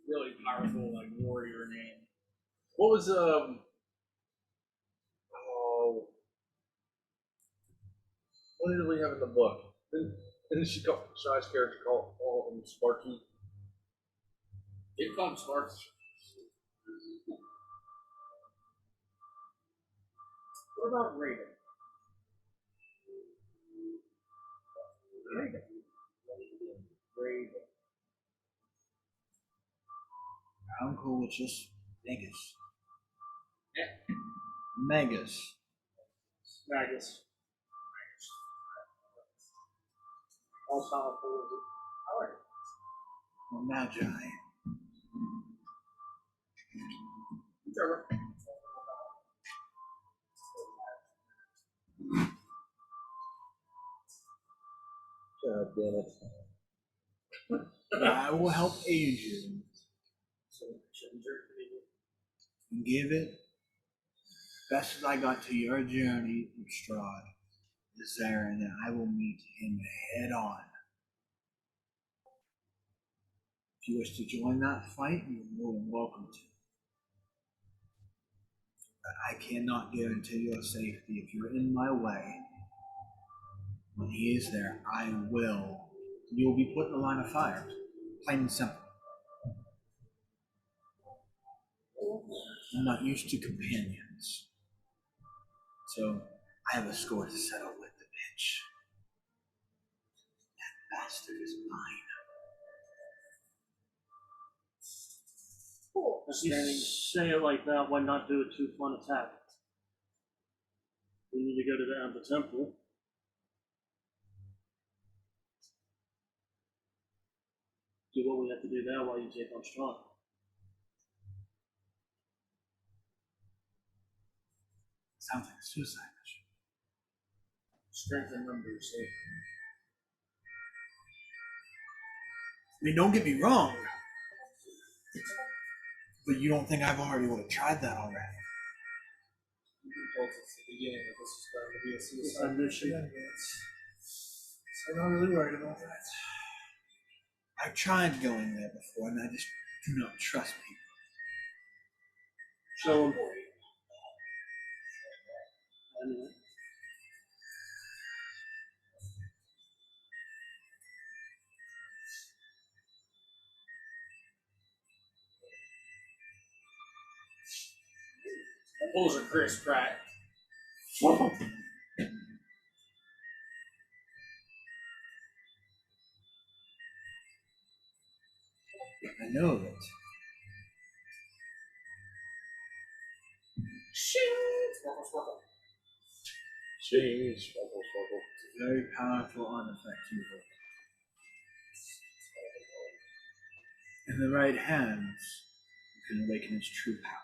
really powerful like warrior name. What was what did we have in the book? Didn't she call Shy's character call him Sparky? Did call him Sparks. What about Raiden? Raiden. I'm cool with just Megas. Yeah. Megas. Magus. All powerful. I like it. Or Magi. Whichever. God damn it. I will help aid you and give it best as I got to your journey of Strahd. Is there, and then I will meet him head on. If you wish to join that fight, you're more than welcome to. But I cannot guarantee your safety. If you're in my way, when he is there, I will. You will be put in the line of fire. Plain and simple. I'm not used to companions. So I have a score to settle with the bitch. That bastard is mine. Cool. If you say it like that, why not do a 2-fun attack? We need to go to the Amber Temple. Do what we have to do there while you take on Strahd. Sounds like a suicide mission. Strength in numbers. So. I mean, don't get me wrong. But you don't think I've already would have tried that already? You told us at the beginning that this was going to be a Suicide suicide mission. So I'm not really worried about that. I've tried going there before, and I just do not trust people. Show him. Anyway. Those are Chris Pratt. I know of it. Jeez, It's a very powerful artifact you hold. In the right hands, you can awaken its true power.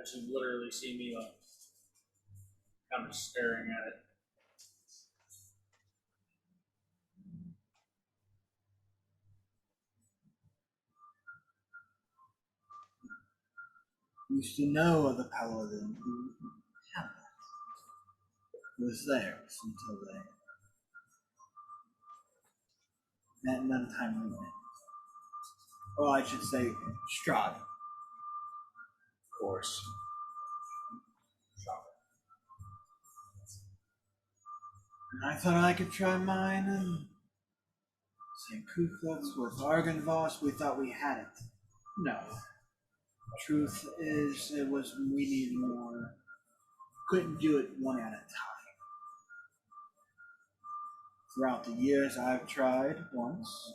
As you literally see me like kind of staring at it. Used to know of the paladin who had it. Was theirs until they met an untimely end. Or I should say, Strahd. Of course. And I thought I could try mine, and St. Kuflex with Argynvost, we thought we had it. No. Truth is, it was we needed more. Couldn't do it one at a time. Throughout the years, I've tried once.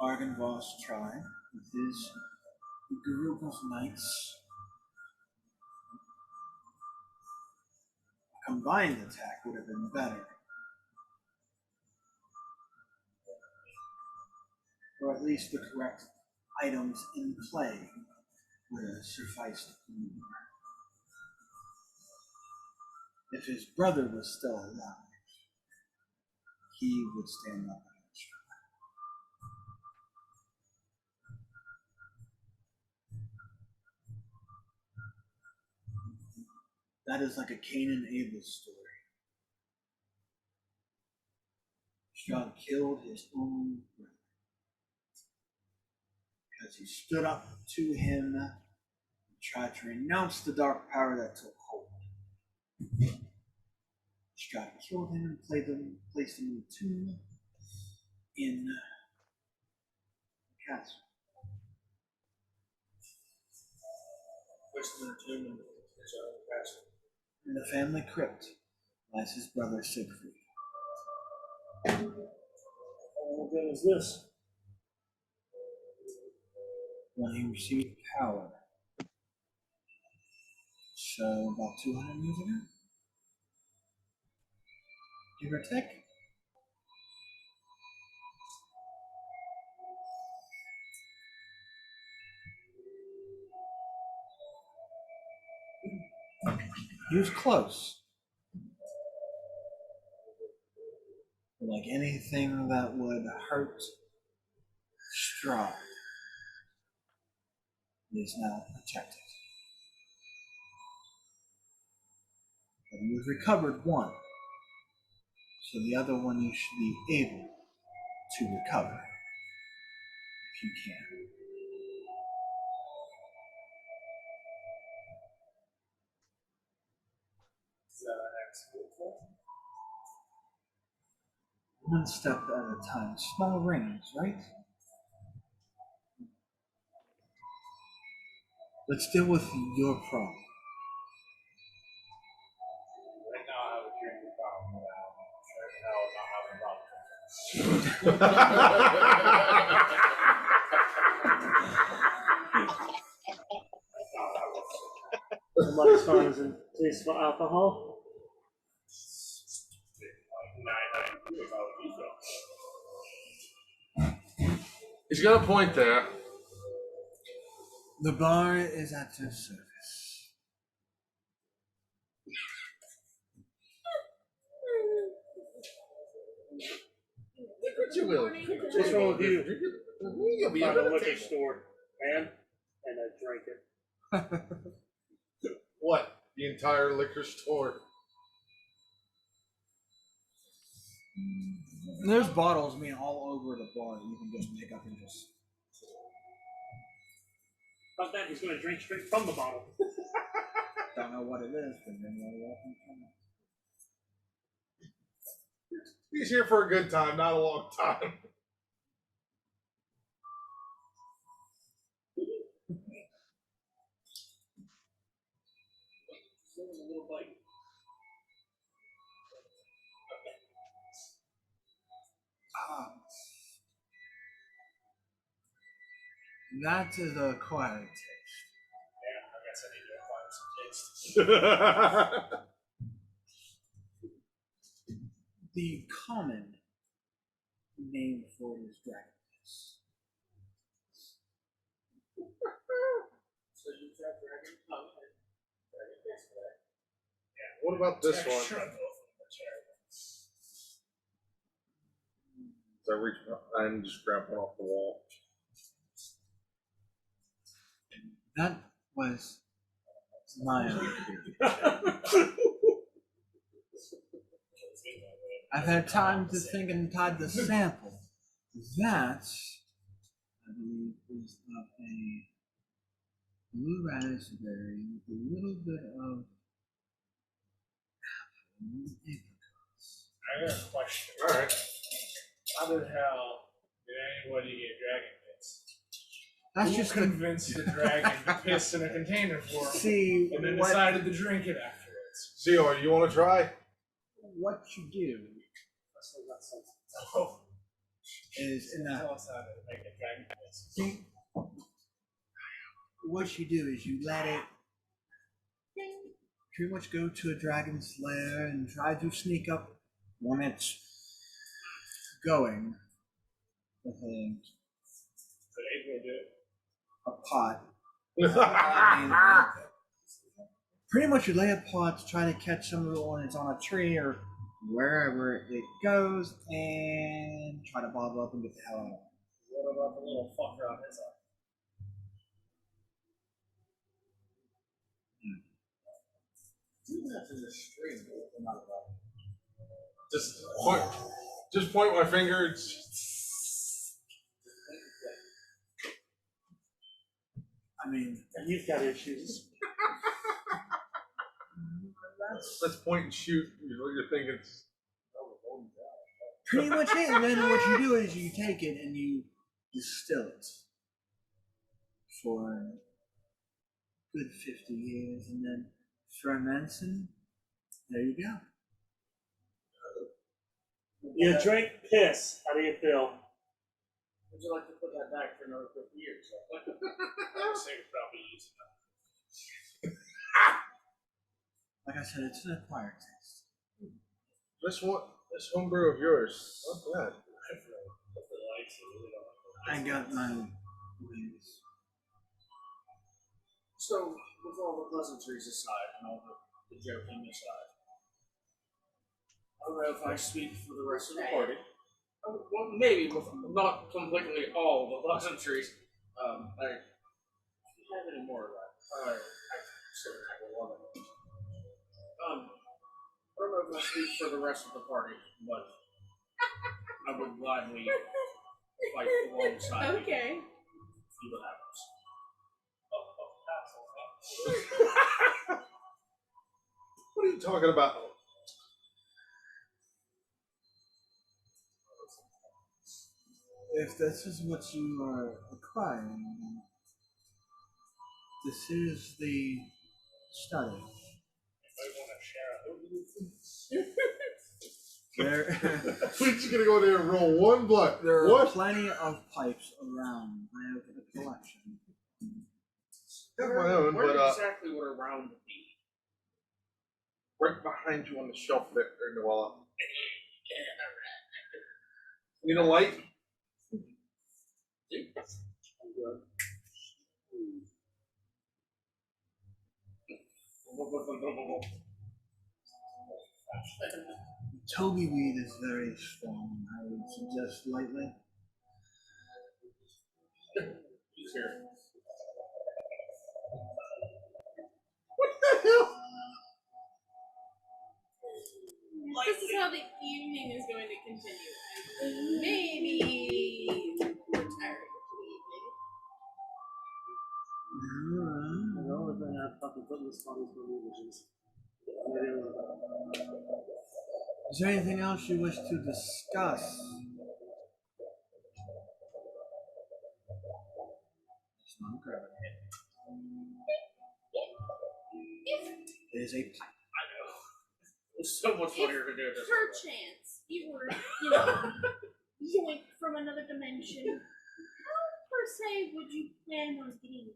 Argynvost tried with his group of knights. A combined attack would have been better. Or at least the correct items in play would have sufficed. If his brother was still alive, he would stand up and strike. That is like a Cain and Abel story. Strahd killed his own brother because he stood up to him and tried to renounce the dark power that took hold. Strahd killed him and placed him in a tomb in the castle. Placed him in a tomb in his own castle. In the family crypt lies his brother Siegfried. How long ago was this? When he received power. So about 200 years ago? Give or take? He was close. But like anything that would hurt Strahd is now protected. But you've recovered one, so the other one you should be able to recover if you can. Is that an accident? One step at a time. Small rings, right? Let's deal with your problem. Right now, I have a drinking problem. Sure as hell not having a problem. Somebody's phone is in taste for alcohol. He's got a point there. The bar is at your service. What you will? What's wrong with you? You'll be Found able a to liquor take store, man, and I drank it. what? The entire liquor store. There's bottles, all over the bar that you can just pick up and just. About that, he's going to drink straight from the bottle. Don't know what it is, but then you're welcome to come. He's here for a good time, not a long time. A little bite. That is an acquired taste. Yeah, I guess I need to acquire some taste. The common name for it is dragon piss. So you tried dragon tongue and dragon piss for that? What about this one? So I reach out and just grab one off the wall. That was my idea. I've had time to think inside the sample. That, I believe, is of a blue raspberry with a little bit of apple and apricots. I got a question. Alright. How the hell did anybody get dragon piss? That's Who just convinced the dragon to piss in a container for him see and then what, decided to drink it afterwards? Zio, you want to try? what you do Oh, is in that. tell us how to make a dragon piss. What you do is you let it pretty much go to a dragon's lair and try to sneak up when it's going with a pot I mean, pretty much you lay a plot to try to catch some of it when it's on a tree or wherever it goes, and try to bob up and get the hell out. What about the little fucker on his side? That's in the stream. Just point my finger. I mean, And you've got issues. Let's point and shoot. You're thinking. pretty much it. And then what you do is you take it and you distill it for a good 50 years, and then ferments, and there you go. You drink piss. How do you feel? Would you like to put that back for another 50 years? I was thinking probably using that. Like I said, it's an acquired taste. This homebrew of yours. What's that? I got my ways. So, with all the pleasantries aside and all the joking aside, I don't know if I speak for the rest of the party. Well, maybe with not completely all the pleasantries. I have any more of that. I certainly have a lot of it. I don't know if I speak for the rest of the party, but I would gladly fight alongside you. Okay. See what happens. What are you talking about? If this is what you are acquiring, this is the study. There, We're just gonna go there and roll one blood. there are What? plenty of pipes around. I have a collection. Got my own, Where but exactly would a round be? right behind you on the shelf there, Noella. Need a light? Toby weed is very strong. I would suggest lightly. He's here. What the hell? This is how the evening is going to continue. Maybe retiring for the evening. The only thing I fucking put in this body's for images. Is there anything else you wish to discuss? It's not grabbing it. It is a pipe. I know. It's so much funnier to do this. Perchance you were, yoinked from another dimension. How per se would you plan on getting?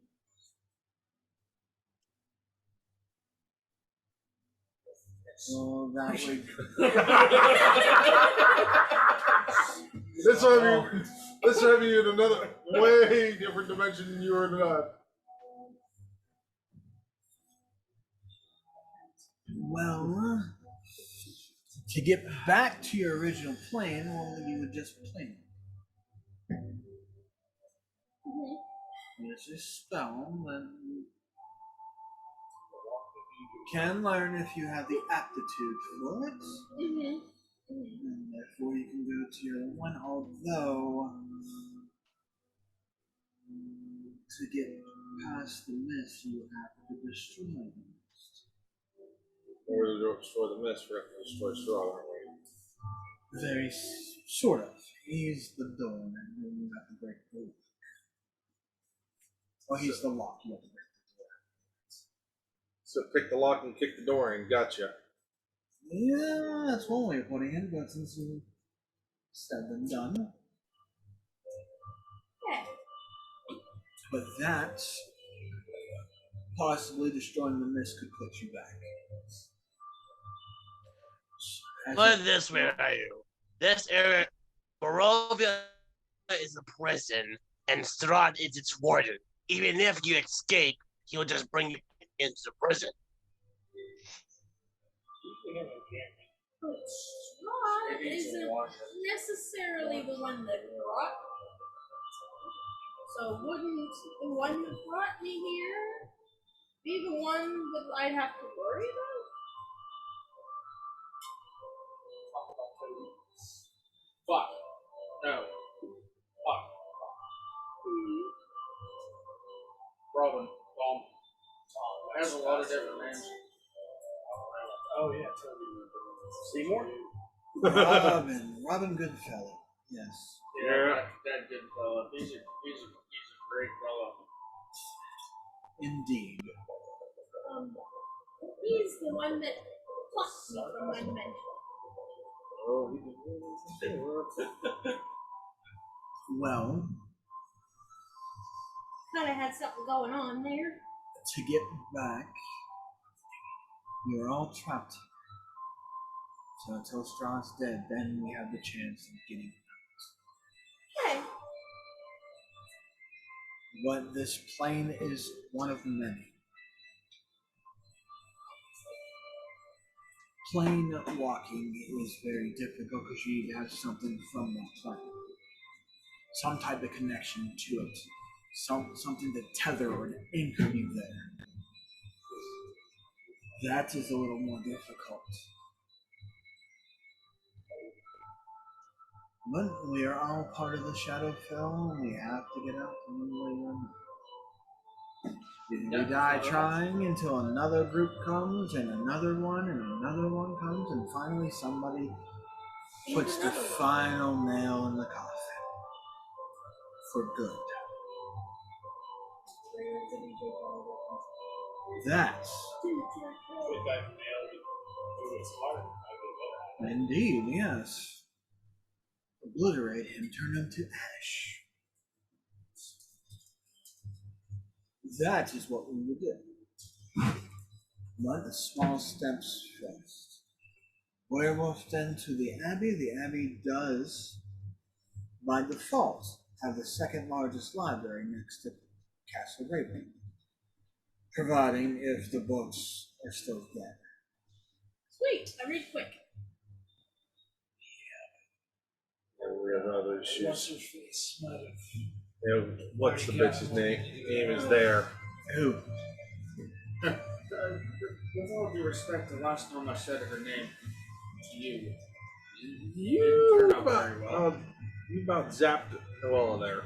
Well, that would. This have you in another way different dimension than you were tonight. Well, to get back to your original plan, well, you would just plan. There's a spell that you can learn if you have the aptitude for it. And therefore you can go to your one, although to get past the mist you have to destroy the mist. Or we don't destroy the mist, we have to destroy straw, aren't we? Very sort of. He's the door, and then you have to break the lock. Well, he's the lock, you have to break the door. So pick the lock and kick the door in, gotcha. Yeah, that's one way of putting it, but since you said and done. Yeah. But that, possibly destroying the mist, could put you back. Put it this way, Ryu. This area, Barovia is a prison, and Strahd is its warden. Even if you escape, he'll just bring you into the prison. But Strahd isn't necessarily the one that brought me. So wouldn't the one that brought me here be the one that I'd have to worry about? Fuck. No. Fuck. Robin. Tom. It has a lot of different names. Oh yeah, Seymour. Robin Goodfellow. Yes. Yeah. That good fella. He's a great fella. Indeed. He's the one that plucked me from my dimension. Well, Kind of had something going on there. to get back, you're all trapped. So until Strahd's dead, then we have the chance of getting Okay. but this plane is one of many. Plane walking is very difficult because you need to have something from that plane. Some type of connection to it. Something to tether or to anchor you there. That is a little more difficult. But we are all part of the Shadowfell, and we have to get out the one way or another. We die trying until another group comes, and another one comes, and finally somebody puts the final nail in the coffin. For good. That's indeed, yes. Obliterate him, turn him to ash. That is what we would do. But the small steps first. Werewolf then to the Abbey. The Abbey does, by default, have the second largest library next to Castle Raven. Providing if the books are still there. Sweet, I read quick. We have other What's issues. her face? Might have. You know, what's the bitch's name? Name is there. Who? With all due respect, the last time I said her name to you, You turned out about, very well. you about zapped Noella there.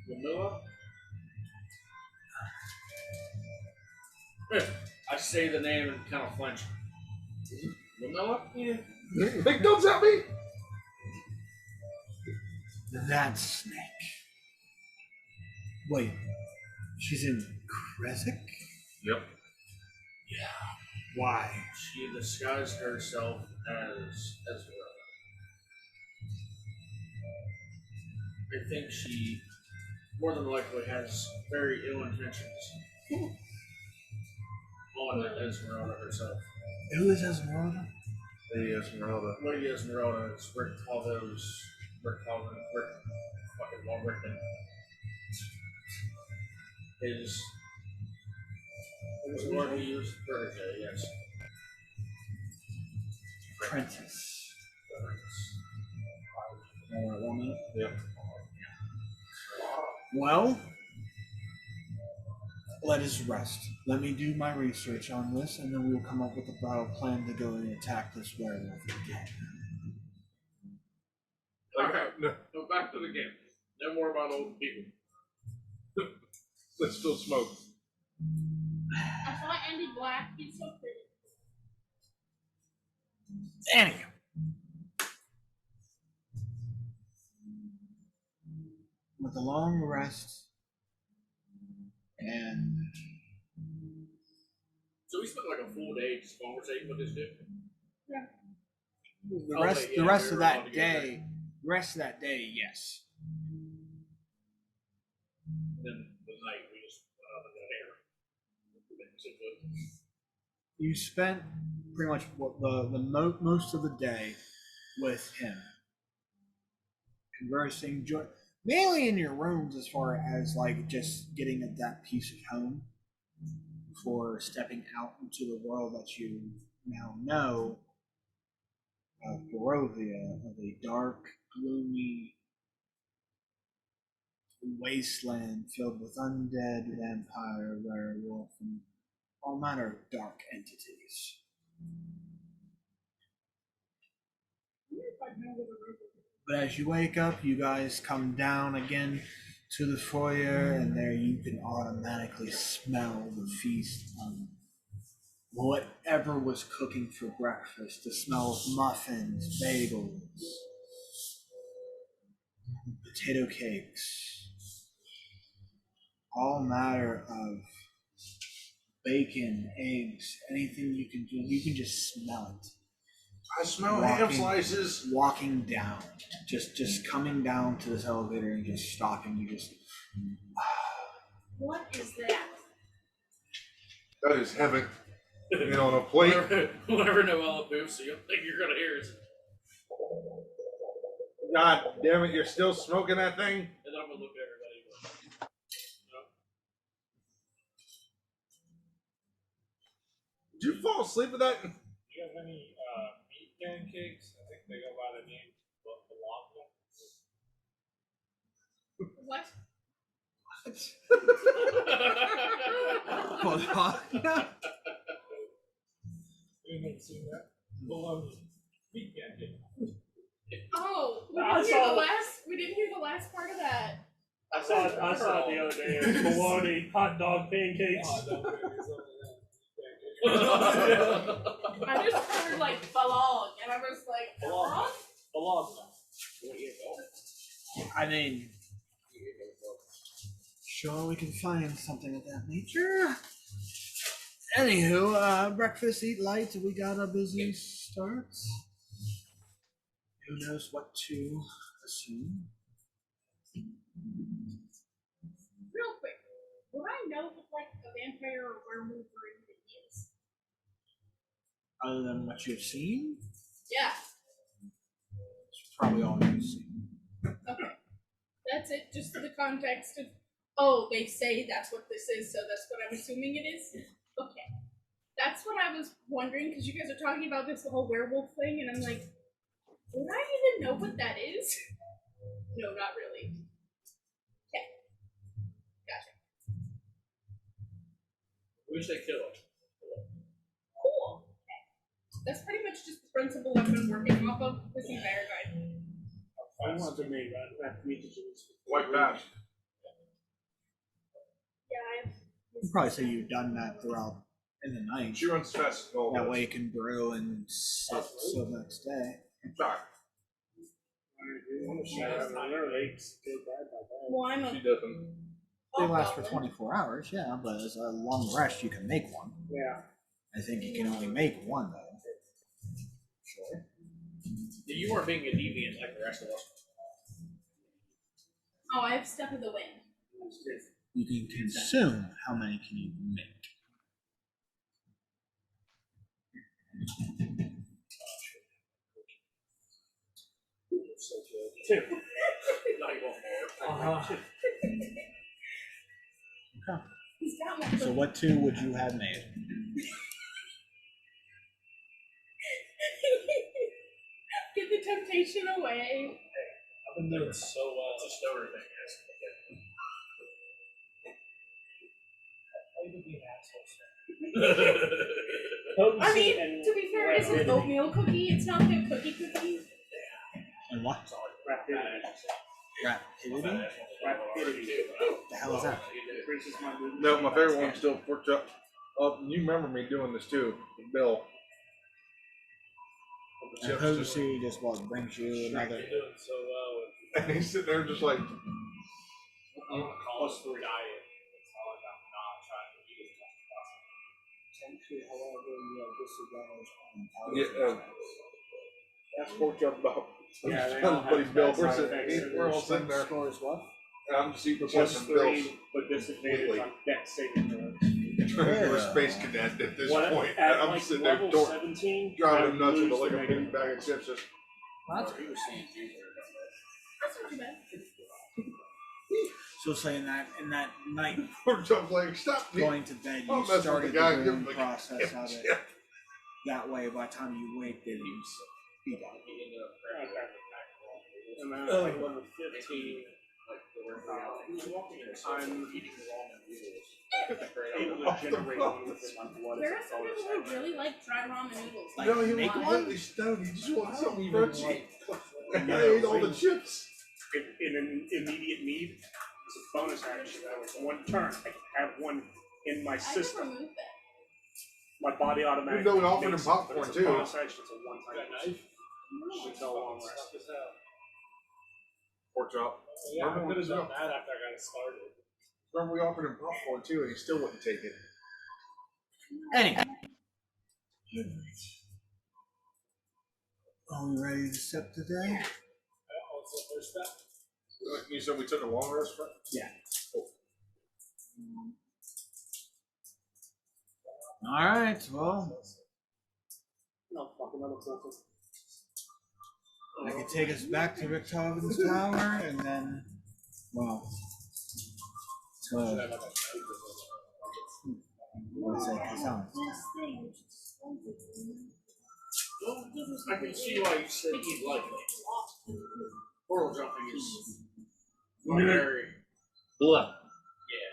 Camilla? I say the name and kind of flinch. Camilla? Yeah. Like, don't zap me! That snake. Wait, she's in Krezik? Yep. Why? She disguised herself as well. I think she more than likely has very ill intentions on Esmeralda herself. Who is Esmeralda? Lady Esmeralda. Lady Esmeralda is Rick fucking Walt Rickman. His word he used, protege, yes. Apprentice. Alright, 1 minute. Yep. Well, let us rest. Let me do my research on this, and then we'll come up with a battle plan to go and attack this werewolf again. Okay, go back to the game. No more about old people. Let's still smoke. I saw Andy Black. He's so pretty. Anywho. With a long rest and So we spent like a full day just conversating with this dude. the Oh, rest wait, the yeah, rest we of were allowed that to get day the rest of that day, yes. And then the night we just went out and got air. You spent pretty much most of the day with him, conversing. mainly in your rooms, as far as like just getting at that piece of home before stepping out into the world that you now know of Barovia, of a dark, gloomy wasteland filled with undead, vampire, werewolf, and all manner of dark entities. But as you wake up, you guys come down again to the foyer, and there you can automatically smell the feast of whatever was cooking for breakfast. The smell of muffins, bagels, potato cakes, all manner of bacon, eggs, anything you can do. You can just smell it. I smell ham slices. Walking down, just coming down to this elevator and just stopping. You just. What is that? That is heaven. And on a plate. Whenever Noella moves, so you don't think you're gonna hear it. God damn it, you're still smoking that thing? And then I'm gonna look at everybody. Did you fall asleep with that? Do you have any meat pancakes? I think they go by the name What? Bologna? You haven't seen that? Bologna. Meat pancake. Oh, I saw it. we didn't hear the last part of that. I saw it the other day. It was bologna, hot dog pancakes. I just heard like belong, and I was like, belong? Bologna. I mean, sure, we can find something of that nature. Anywho, breakfast, eat light. We got a busy start. Who knows what to assume? Real quick, would I know what like a vampire or werewolf or anything is? Other than what you've seen, Yeah. it's probably all you've seen. Okay. That's it, just for the context of, oh, they say that's what this is, so that's what I'm assuming it is? Okay. That's what I was wondering, because you guys are talking about this whole werewolf thing, and I'm like, would I even know what that is? No, not really. Okay. Gotcha. We say kill it. Cool. Okay. That's pretty much just the principle I've been working off of with the bear guide. I want to make that meat juice. White patch. Yeah, You'd probably say you've done that throughout in the night. She runs fast. Oh, That way you can brew and sit till the next day. Sorry. well, I'm a She doesn't. They last for 24 hours, yeah, but as a long rest, you can make one. Yeah. I think you can only make one, though. Sure. You weren't being a deviant like the rest of us. Oh, I have step of the wind. You can consume. How many can you make? Two. Not even more. Okay. He's got my So what two would you have made? Get the temptation away. I've been doing so well. It's a stoner thing, yes. Why you being assholes? I mean, to be fair, it's an oatmeal cookie. It's not the cookie. And what? Rapidity? Rapidity. The hell is that? Increases my movement. No, my favorite one's still pork chop. Oh, you remember me doing this too, Bill. And Posey just what brings you another. You're doing so well. And he's sitting there just like, I'm gonna call us through diet. It's not like I'm not trying to eat as much as possible. However, you have disadvantage on yeah, that's pork chop about. Yeah, they all Buddy have Bill, bad we're side sitting, effects. we're all sitting there. Scores what? And I'm just eating Plus chips and Bill's. 3, but disadvantage on deck saving throws. We're a space cadet at this What, point. at I'm like sitting there level door, 17, driving him I nuts with lose like the a negative big bag of chips. Just That's That's not too bad. So say in that night Or jump like, stop me. going to bed, I'll you mess with started the the guy, give brewing him a process gift. of it. Yeah. That way, by the time you wake, they would be done. And then at like level 15, I'm able to generate one within my blood. There are some people who really like dry ramen noodles. Like, No, he was make completely stoned. He just wanted something even crunchy. like- I ate all the chips. In an immediate need, it's a bonus action. One turn, I can have one in my I can system. remove that. My body automatically. You know, we offered him makes it, popcorn, but it's a too. bonus action, it's a one-time use. It's a long rest. Pork chop. Yeah, I Remember could have when- done that after I got it started. Remember we offered him popcorn too, and he still wouldn't take it. Anyway. Are we ready to step today? Oh, it's the first step. You said we took a long rest, right? Yeah. Alright, well, No, fucking other filter. I could take us back to Richtoven's tower and then, well, to, what is it, Kazan. This thing, which is I can see why you said he'd like it. Portal jumping is very.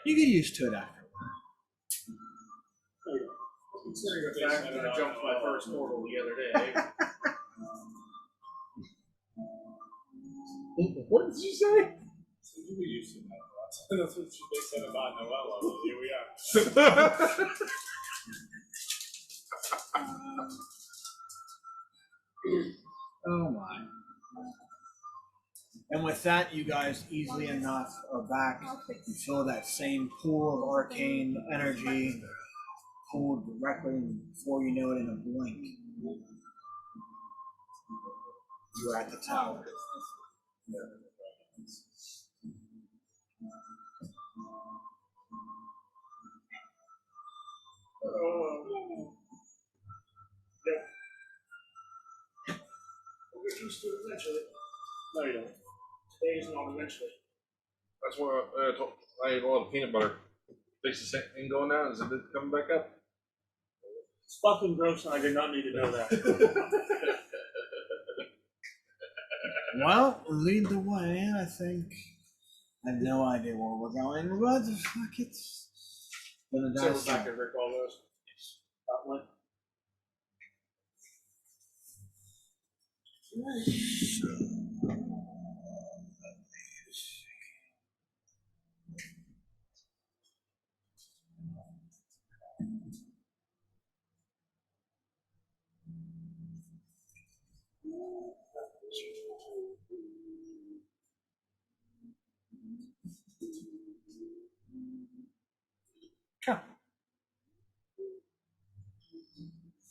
You get used to it after. Considering the fact that I jumped my first portal the other day. What did you say? So you were used to that. That's what they said about Noella. Well, here we are. Oh my. And with that, you guys easily enough are back. You feel that same pool of arcane energy pulled directly before you know it in a blink. You're at the tower. We'll get used to it eventually. No, you don't. Today is not eventually. That's why I ate a lot of peanut butter. Fix the same thing going now? Is it coming back up? It's fucking gross, and I did not need to know that. Well, lead the way, I think. I have no idea where we're going. What the fuck? It's gonna So die we're back soon. at Rick all those. That one.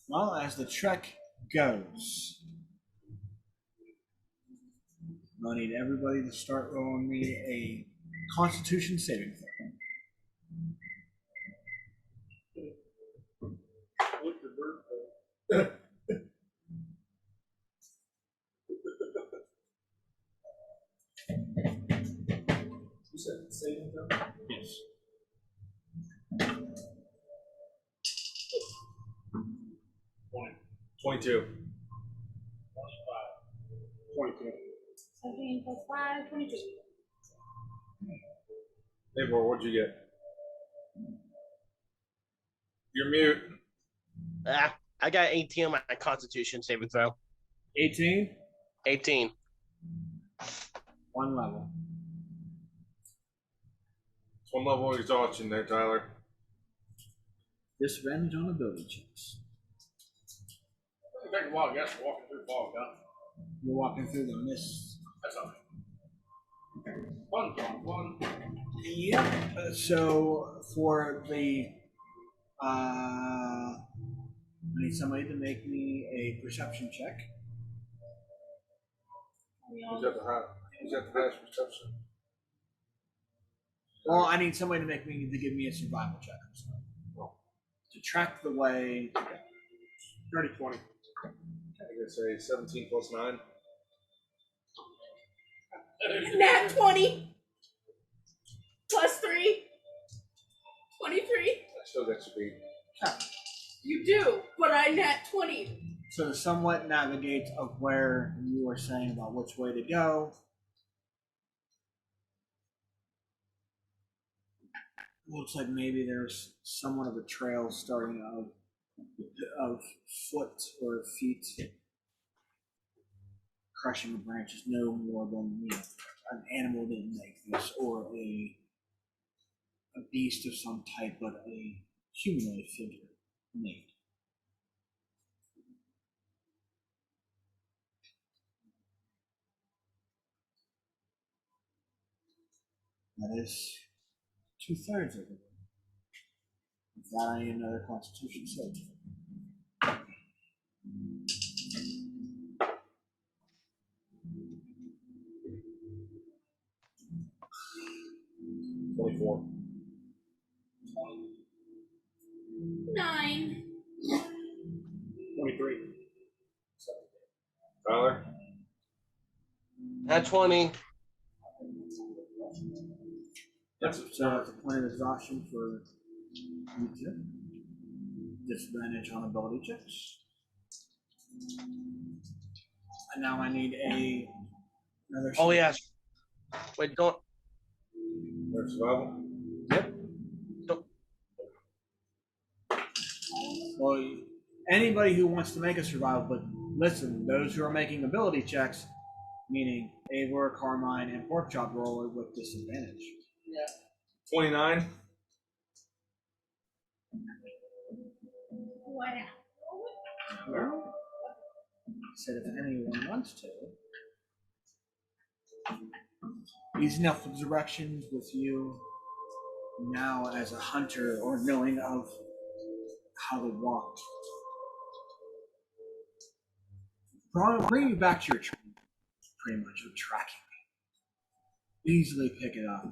Well, as the trek goes, I need everybody to start rolling me a Constitution saving throw. Look at the bird. You said saving them? Yes. 22. 22. 17 plus 5, 22. Hey, bro, what'd you get? You're mute. I got 18 on my Constitution saving throw. 18, 18. one level. It's one level of exhaustion there, Tyler. Disadvantage on ability checks. It'll take a while, I guess, walking through fog, huh? You're walking through the mist. That's all right. Fun. Yep. So for the, I need somebody to make me a perception check. Who's at the highest perception? Well, I need somebody to give me a survival check. I'm sorry. To track the way to go. 30, 20. I could say 17 plus 9. Nat 20! Plus 3. 23. I still got speed. You do, but I nat 20. So to somewhat navigate of where you were saying about which way to go, looks like maybe there's somewhat of a trail starting of foot or feet crushing the branches, no more than an animal didn't make this, or a beast of some type, but a humanoid figure made. That is 2/3 of it. If that I need another Constitution save. 24. 9. 23. Tyler? At 20. Yep. So at the point of exhaustion for you two. Disadvantage on ability checks. And now I need another. Oh, yes. Wait, don't. Their survival? Well, anybody who wants to make a survival, but listen, those who are making ability checks, meaning Eivor, Carmine, and Porkchop, roll it with disadvantage. 29. What happened? Said if anyone wants to. Easy enough with directions with you now as a hunter or knowing of how to walk. Bring you back to your pretty much your tracking. Easily pick it up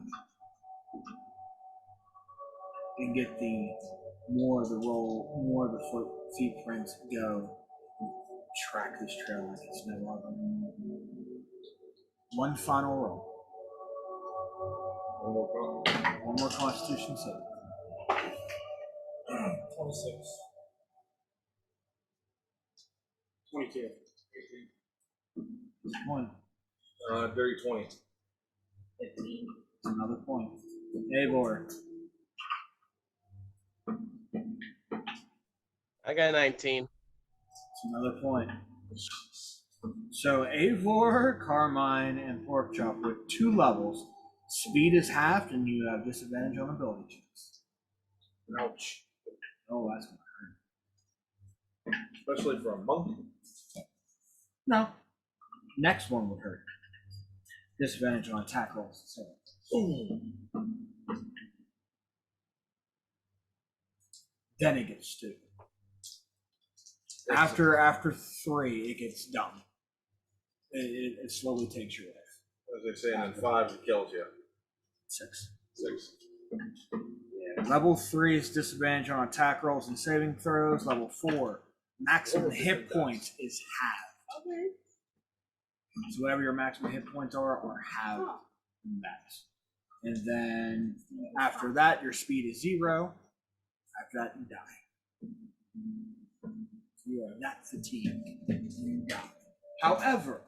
and get the more of the roll, more of the feet prints go. Track this trail like it's no other. One final roll. One more Constitution save. 26. 22. One. Dirty 20. 15. Another point. Eivor. I got 19. It's another point. So Eivor, Carmine, and Porkchop with 2 levels. Speed is halved, and you have disadvantage on ability checks. Ouch. Oh, that's gonna hurt. Especially for a monkey. No. Next one would hurt. Disadvantage on attack rolls. So. Then it gets stupid. After 3, it gets dumb. It slowly takes your life. As they say, and then 5 it kills you. 6. 6. Yeah. Level 3 is disadvantage on attack rolls and saving throws. Level 4, maximum hit points is halved. Okay. So whatever your maximum hit points are halved max. And then after that, your speed is 0. After that, you die. You are not fatigued. You die. However,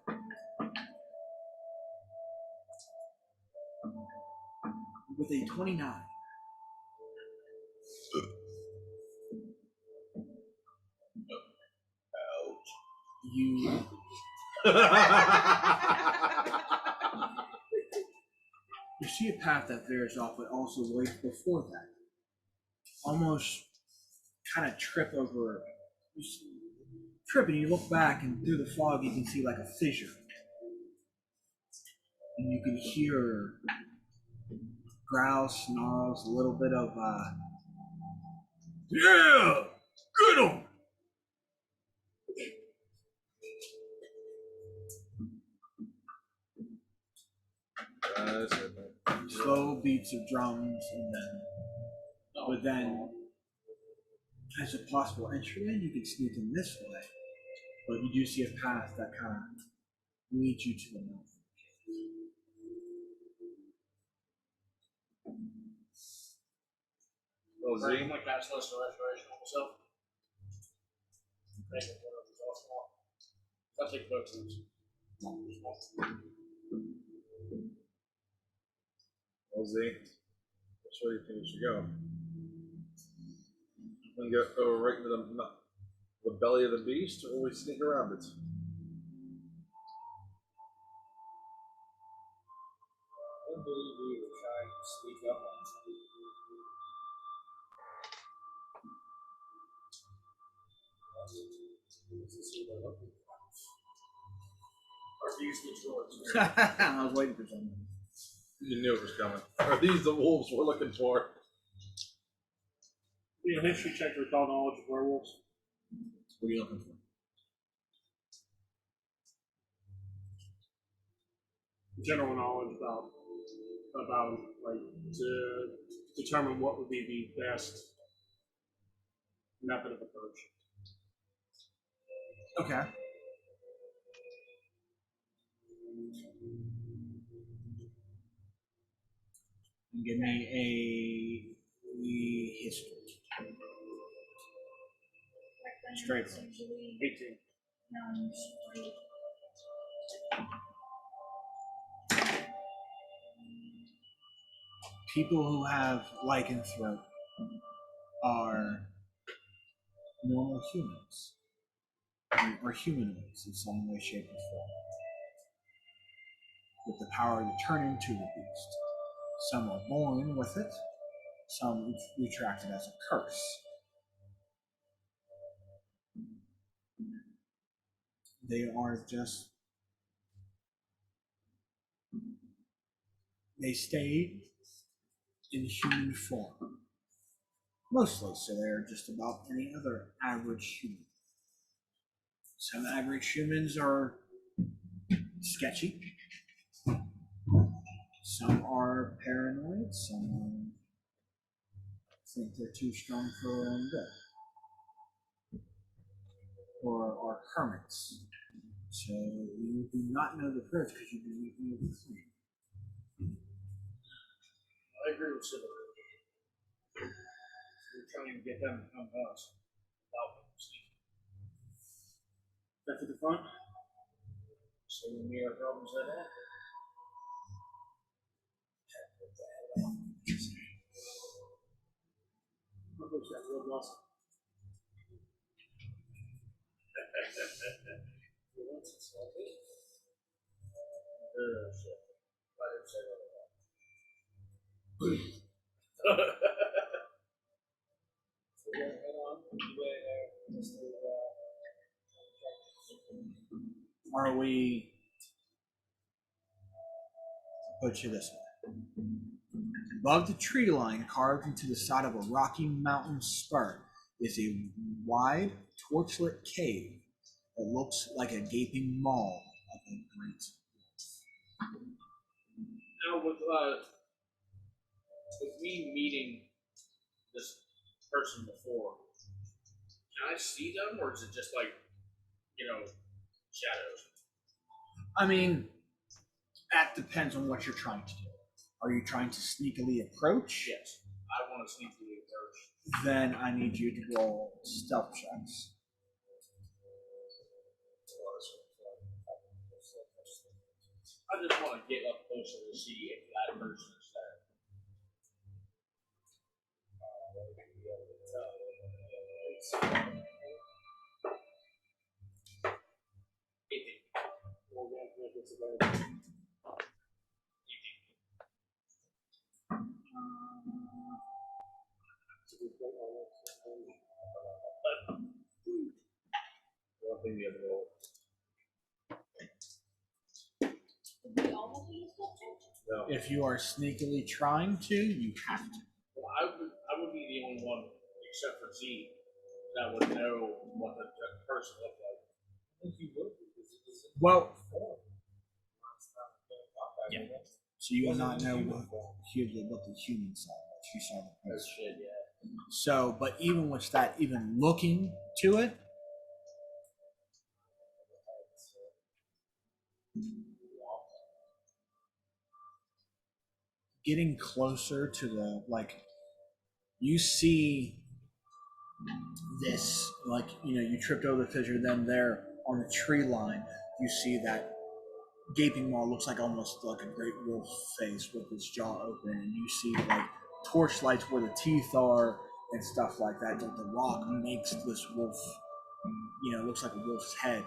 with a 29, you you see a path that veers off, but also right before that, almost kind of trip over. You trip and you look back, and through the fog, you can see like a fissure, and you can hear growls, snarls, a little bit of yeah, good one. Slow beats of drums, and but then as a possible entry, you can sneak in this way, but you do see a path that kind of leads you to the north. Oh, Z? I'm gonna cast Lesser Restoration on myself. Make it one of these awesome. I'll take both of these. Oh, Z? Which way do you think we should go? We can go right into the belly of the beast, or we sneak around it? I believe we were trying to sneak up on something. Are these the drawers? I was waiting for something. You knew it was coming. Are these the wolves we're looking for? Be a history check to recall knowledge of werewolves. What are you looking for? General knowledge about like to determine what would be the best method of approach. Okay. Give me a history. Straight It's up. usually 18. straight. People who have lycanthrope are normal humans, or humanoids in some way, shape, or form, with the power to turn into the beast. Some are born with it, some retract it as a curse. They are just, they stay in human form. Mostly, so they're just about any other average human. Some average humans are sketchy. Some are paranoid. Some think they're too strong for their own good. Or are hermits. So you do not know the first because you've been eating the three. I agree with Silver. We're trying to get them to come to us without sneaking. Back to the front. So we meet our problems at that. I'll push that real blossom. Shit. I didn't say that. So we're gonna head on the way there. Just to, Are we? Put you this way. Above the tree line, carved into the side of a rocky mountain spur, is a wide, torchlit cave that looks like a gaping maw of a great. Now with me meeting this person before, can I see them or is it just like, shadows? I mean, that depends on what you're trying to do. Are you trying to sneakily approach? Yes. I want to sneakily approach. Then I need you to roll stealth checks. I just want to get up closer to see if that person is there. Nothing the other roll. Did we all have to use that check? No. If you are sneakily trying to, you have to. Well, I would be the only one, except for Z, that would know what the person looked like. I think you would because it was in Well, form. yeah. So you will not know what the human saw. You saw the Oh person. shit, yeah. So, but even with that, even looking to it, getting closer to the You see this, like, you tripped over the fissure, then there on the tree line, you see that gaping maw looks like almost like a great wolf face with its jaw open, and you see like torchlights where the teeth are and stuff like that. Like the rock makes this wolf, looks like a wolf's head,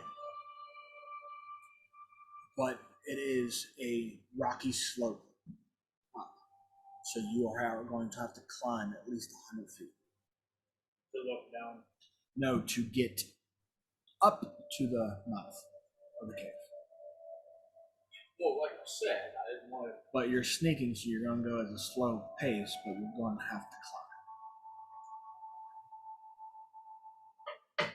but it is a rocky slope up. So you are going to have to climb at least 100 feet. To look down. No, to get up to the mouth of the cave. Well, like I said, I didn't want to. But you're sneaking, so you're going to go at a slow pace, but you're going to have to climb.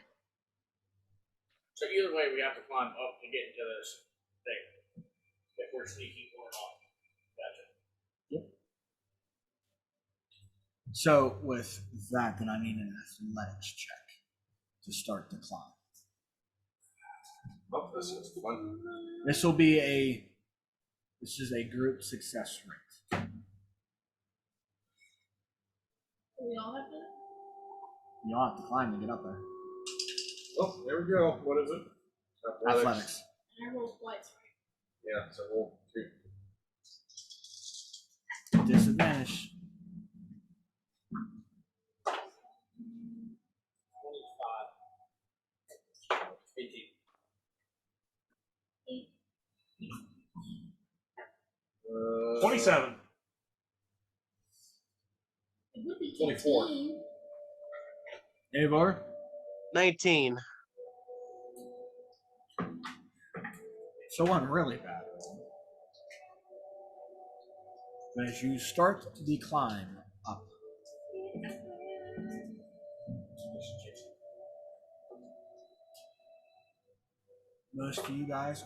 So either way, we have to climb up to get into this thing. If we're sneaking or not. Gotcha. Yep. So with that, then I need an athletics check to start the climb. Oh, this is fun. This is a group success rate. We all have to. You all have to climb to get up there. Oh, there we go. What is it? Athletics. And I rolled twice, right? Yeah, so we'll do. Disadvantage. 25. 18. 27. It would be 24. 18. Eivor? 19. So one really bad. But as you start the climb up, most of you guys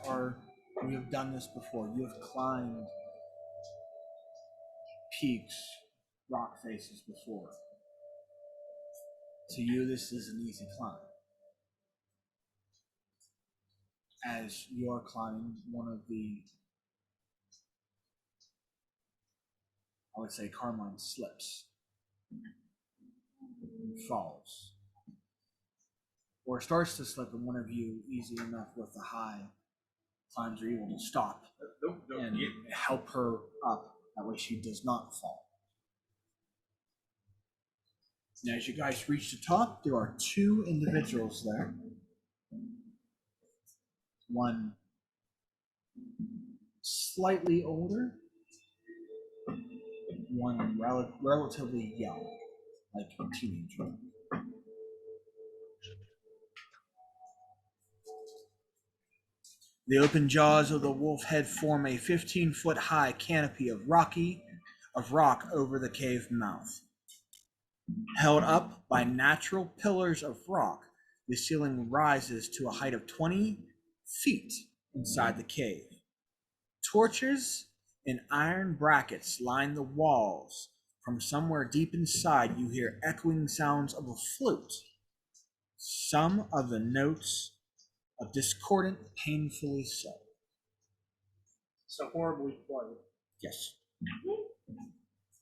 you have done this before. You have climbed peaks, rock faces before. To you, this is an easy climb. As you're climbing one of the, I would say, Carmine slips, falls, or starts to slip, and one of you, easy enough with the high climbs, are able to stop and help her up. That way she does not fall. Now, as you guys reach the top, there are two individuals there. One slightly older, one relatively young, like a teenager. The open jaws of the wolf head form a 15-foot high canopy of rock over the cave mouth. Held up by natural pillars of rock, the ceiling rises to a height of 20 feet inside the cave. Torches and iron brackets line the walls. From somewhere deep inside, you hear echoing sounds of a flute. Some of the notes are discordant, painfully so. So horribly played. Yes.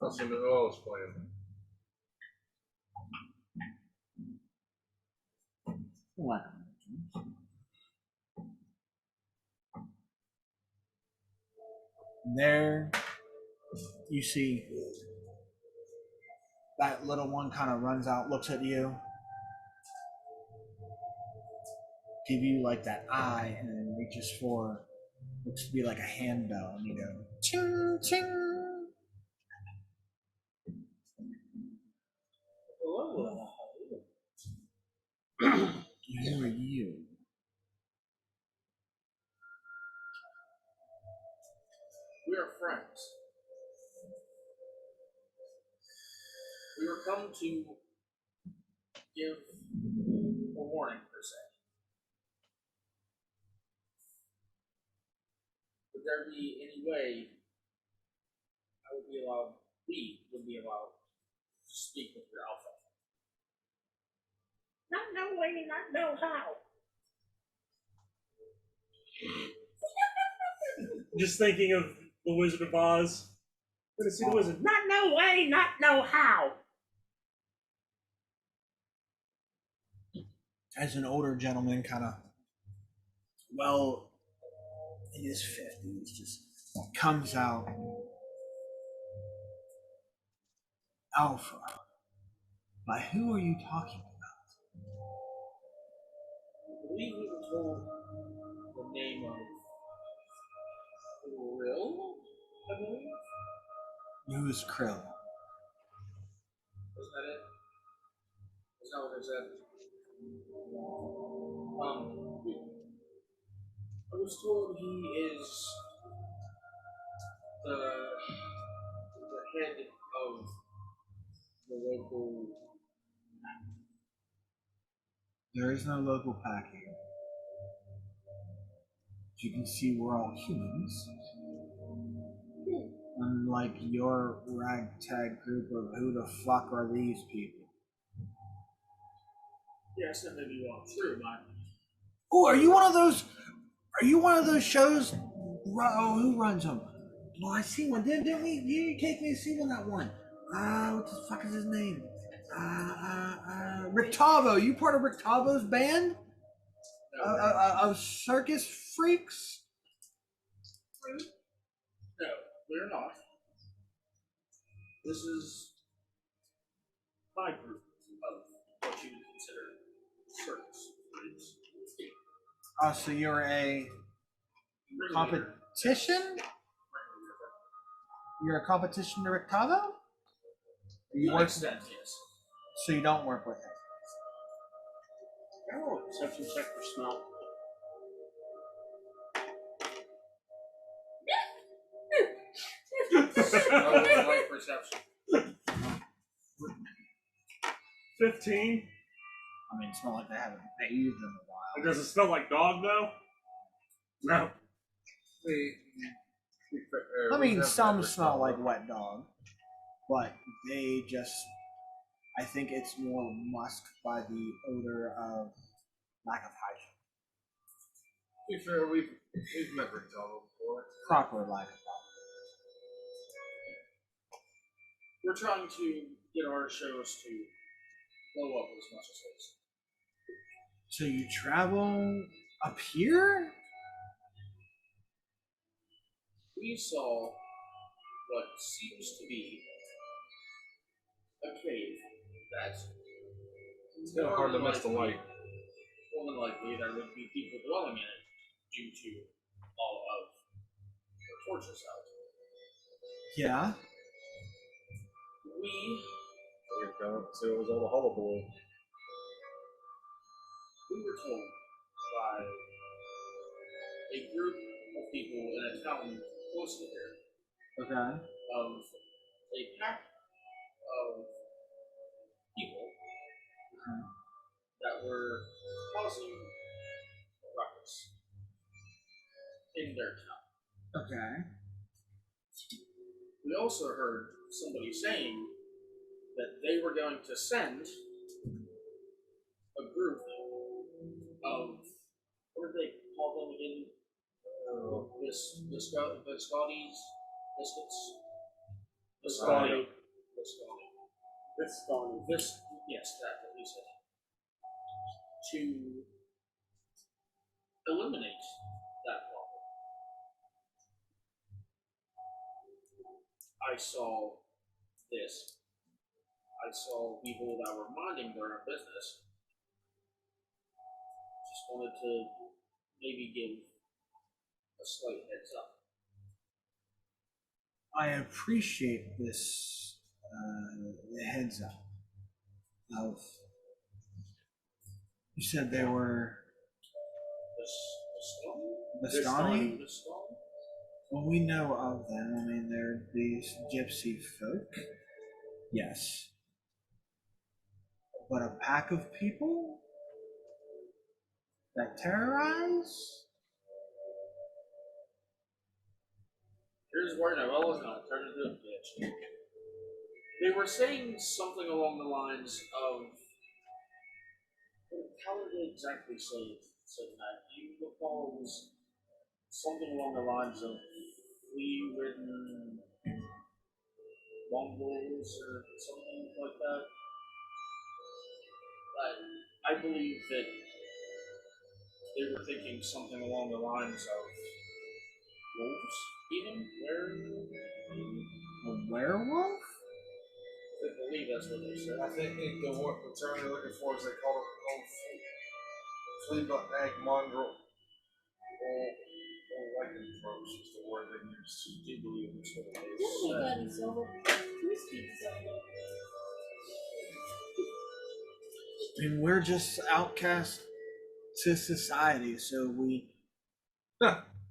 That's what I was playing. What? There, you see that little one kind of runs out, looks at you, give you like that eye, and then reaches for, looks to be like a handbell, and you go, ching, ching. Hello. Who are you? We are friends. We were come to give a warning, per se. Would there be any way we would be allowed to speak with your alpha? Not no way, not no how. Just thinking of the Wizard of Oz. Gonna see the wizard. Not no way, not no how. as an older gentleman, kind of, well, in his 50s, just comes out. Alpha. By who are you talking about? I believe we were told the name of Krill, I believe. Who is Krill? Wasn't that it? Was that what I said? I was told he is the head of the local. There is no local pack here. As you can see, we're all humans. Unlike your ragtag group of who the fuck are these people? Yes, that may be well true, but Oh, are you one of those? Are you one of those shows? Oh, who runs them? Oh, I see one. Didn't we? You take me to see one that one. What the fuck is his name? Rick Tavo. You part of Rick Tavo's band? Of circus freaks? no, we're not. This is my group of what you would consider circus freaks. Oh, so you're a competition? You're a competition to Rick Tavo? You work, that, yes. so you don't work with him. Oh, perception check for smell. Right perception. 15. I mean, it's not like they haven't bathed in a while. Does it smell like dog though? No. I mean, some smell like wet dog, but they just, I think it's more musked by the odor of lack of hygiene. To be fair, we've met Rick Tavo before. Proper lack of hygiene. We're trying to get our shows to blow up as much as possible. So you travel up here? We saw what seems to be a cave that It's kind of hard to miss the light. more than likely there would be people dwelling in it due to all of the torches out. Yeah. So it was all the hullabaloo. We were told by a group of people in a town close to here Okay. of a pack of people that were causing a ruckus in their town. Okay. We also heard somebody saying that they were going to send a group of, what did they call them again? The Scotties? Biscuits? Visconi. Visconi. Visconi. Yes, that what he said. To eliminate that problem. I saw this. I saw people that were minding their own business. Just wanted to maybe give a slight heads up. I appreciate this heads up. Of you said they were Vistani? Well, we know of them. I mean, they're these gypsy folk. Yes. But a pack of people that terrorize? Here's where Noella's gonna turn into a bitch. They were saying something along the lines of. How did they exactly say that? Do you recall it was something along the lines of flea-ridden Mongols or something like that? I believe that they were thinking something along the lines of wolves, even A werewolf? I believe that's what they said. I think the term they're looking for is they call it flea egg mongrel or lycanthropes is the word they use. I do believe that's what they Really said. glad he's over. Who speaks over? I mean, we're just outcasts to society, so we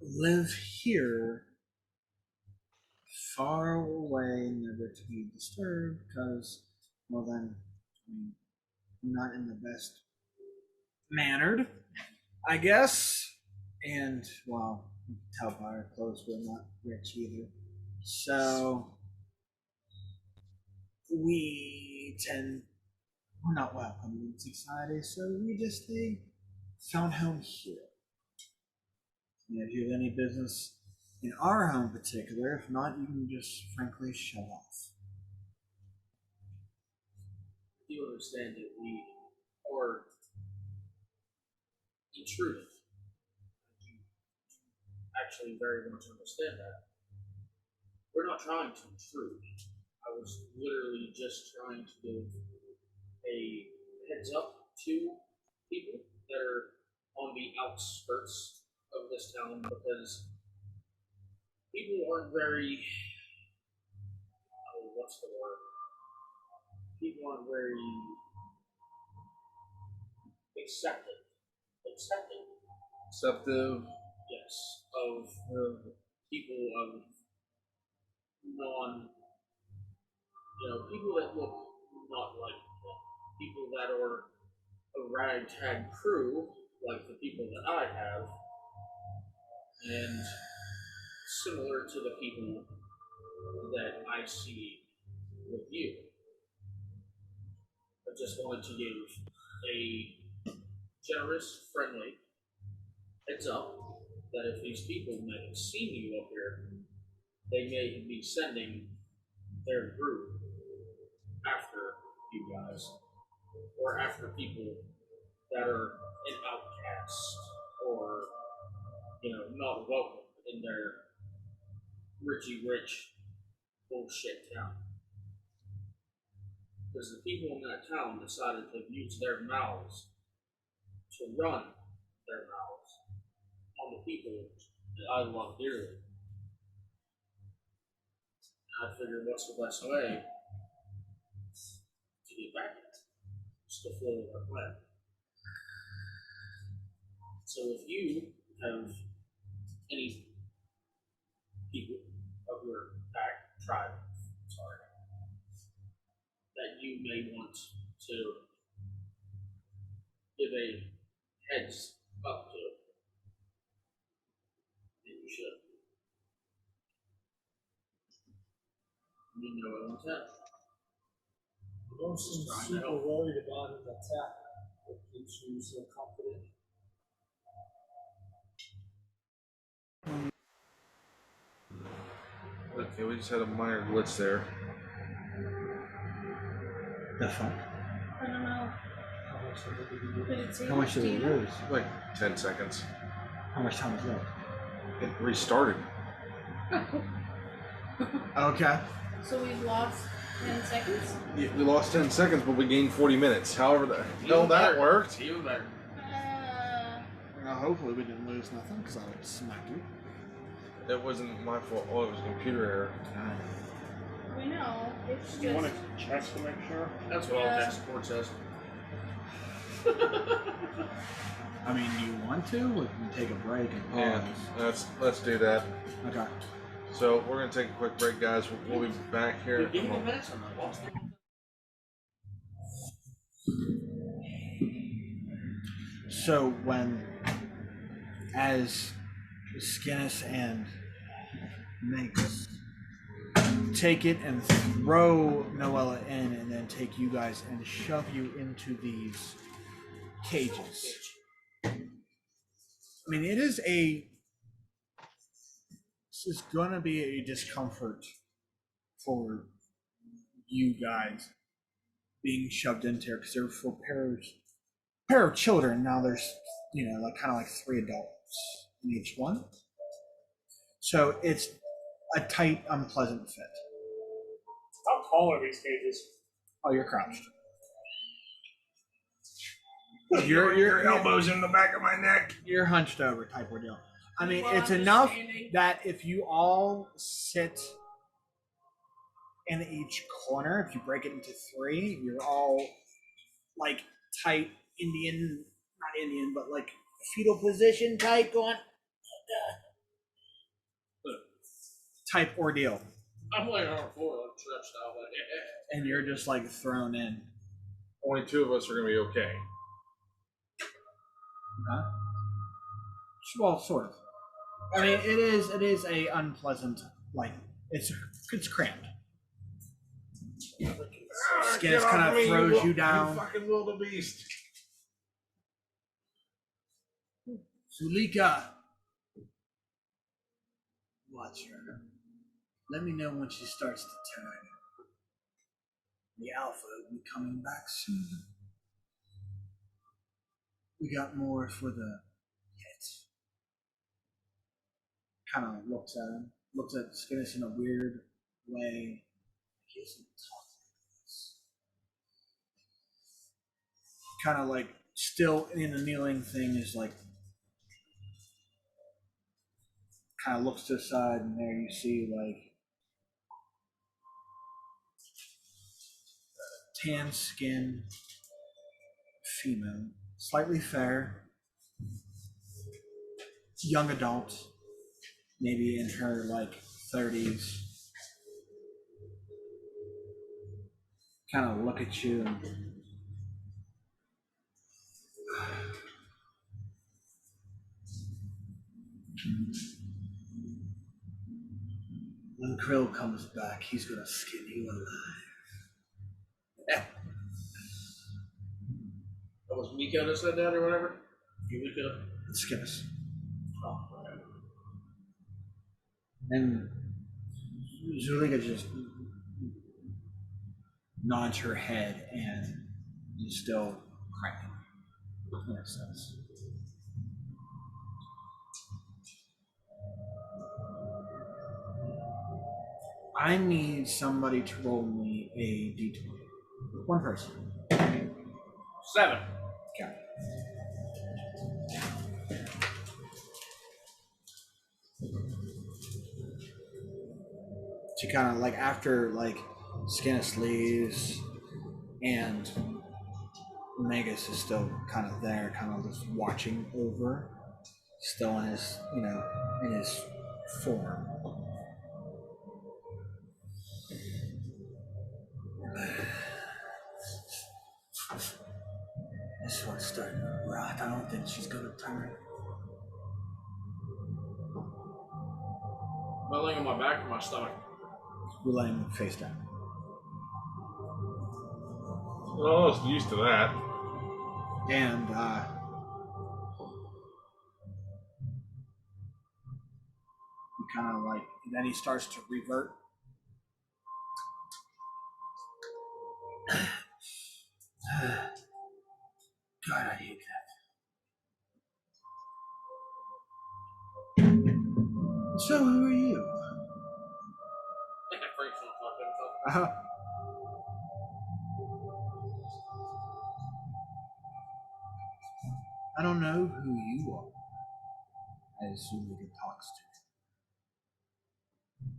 live here far away, never to be disturbed, because, well, then, I mean, I'm not in the best mannered, I guess. And, well, you can tell by our clothes we're not rich either. So, we're not welcome in society, so we just found home here. And if you have any business in our home in particular, if not, you can just frankly shut off. Do you understand that we are intruding? Actually, very much understand that. We're not trying to intrude. I was literally just trying to give a heads up to people that are on the outskirts of this town because people aren't very, oh, what's the word? People aren't very Acceptive. yes, of people of non, people that look not like them. People that are a ragtag crew, like the people that I have, and similar to the people that I see with you. I just wanted to give a generous, friendly heads up that if these people may have seen you up here, they may be sending their group after you guys, or after people that are an outcast, or not welcome in their Richie Rich bullshit town. Because the people in that town decided to use their mouths to run their mouths on the people that I love dearly. And I figured what's the best way to get back at it? Just to follow our plan. So if you have any people of your tribe, that you may want to give a heads up to, then you should. You know what I'm saying? You don't seem Just trying to super help. worried about an attack. What keeps you so confident? Okay, we just had a minor glitch there. The fuck? I don't know. How much of it did you Did get? it say How much did it lose? Like 10 seconds. How much time is left? It restarted. Okay. So we've lost 10 seconds? Yeah, we lost 10 seconds, but we gained 40 minutes. However the hell that worked. Even better. Well, hopefully we didn't lose nothing, because I would smack you. It wasn't my fault. Oh, it was a computer error. We know. It's Do you want just. to check to make sure? That's what all Yeah. tech support says. I mean, do you want to? We can take a break and Yeah, pause. let's do that. Okay. So we're gonna take a quick break, guys. We'll be back here. Give me a minute, I'm not lost. So as Skinnis and Minx take it and throw Noella in, and then take you guys and shove you into these cages. I mean, this is gonna be a discomfort for you guys being shoved into here, because there are 4 pairs pair of children. Now there's, like kind of like 3 adults in each one. So it's a tight, unpleasant fit. How tall are these cages? Oh, you're crouched. Your elbows in the back of my neck. You're hunched over type ordeal. I mean, Well, it's I'm just enough standing. that if you all sit in each corner, if you break it into 3, you're all like tight not Indian, but like fetal position type going type ordeal. I'm laying on the floor, like stretched out, like, And you're just like thrown in. Only 2 of us are gonna be okay. Huh? Well, sort of. I mean, it is a unpleasant, like it's cramped. Skinnis kind of throws you down. You fucking wildebeest. Zulika, watch her. Let me know when she starts to turn. The alpha will be coming back soon. We got more for the hit. Kind of looks at him, looks at Skinnis in a weird way. He doesn't talk like this. Kind of like still in the kneeling thing is like, kind of looks to the side, and there you see like tan skin, female, slightly fair, young adult, maybe in her like 30s. Kind of look at you and when Krill comes back, he's gonna skin you alive. that was Mika that said that or whatever? Mika? Skinnis. And Zulika just nods her head and is still crying in a sense. I need somebody to roll me a d20. One person. 7. Okay. She kind of like after like Skinnis leaves and Magus is still kind of there, kind of just watching over, still in his, in his form. This one's starting to rot. I don't think she's gonna turn. Am I laying on my back or my stomach? We're laying him face down. Oh, I'm used to that. And he kind of like, and then he starts to revert. God, I hate that. So, who are you? Frank's gonna talk to himself. I don't know who you are, as Zulika talks to.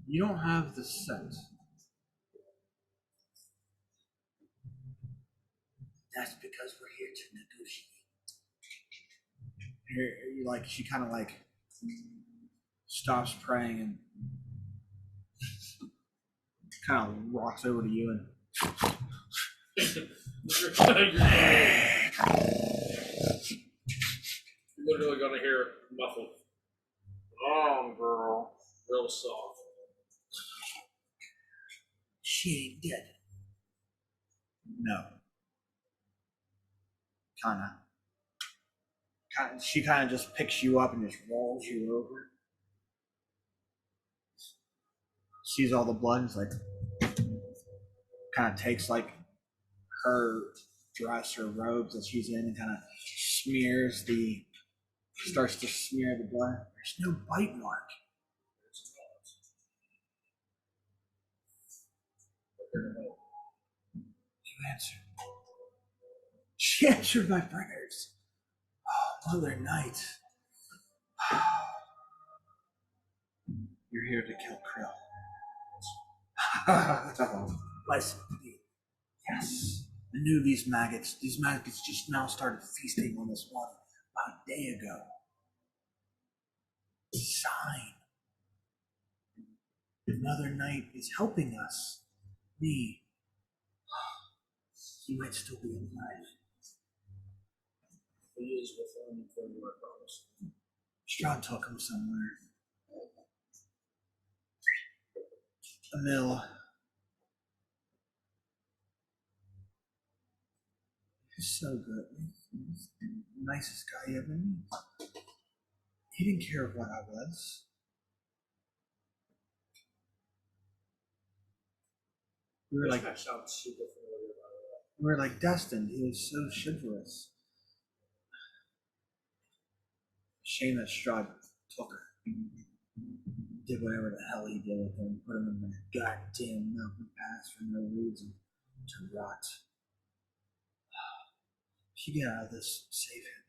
You don't have the sense. That's because we're here to negotiate. Like she kind of like stops praying and kind of walks over to you and You're literally gonna hear muffled. Oh, girl. Real soft. she ain't dead. No. She kind of just picks you up and just rolls you over. Sees all the blood and is like, kind of takes like her dress or robes that she's in and kind of starts to smear the blood. There's no bite mark. You answered. She answered my prayers. Oh, Mother Night. You're here to kill Krill. Blessed be. Yes. I knew these maggots just now started feasting on this water about a day ago. Sign. Another Night is helping us. Me. He might still be alive. He is within your promise. Strahd took him somewhere. A mill. He's so good. He's the nicest guy you ever met. He didn't care what I was. We were like, That sounds super familiar, by the way. we were like destined. He was so chivalrous. Shame that Strahd took her. Did whatever the hell he did with him. Put him in that goddamn mountain pass for no reason. To rot. If you get out of this, save him.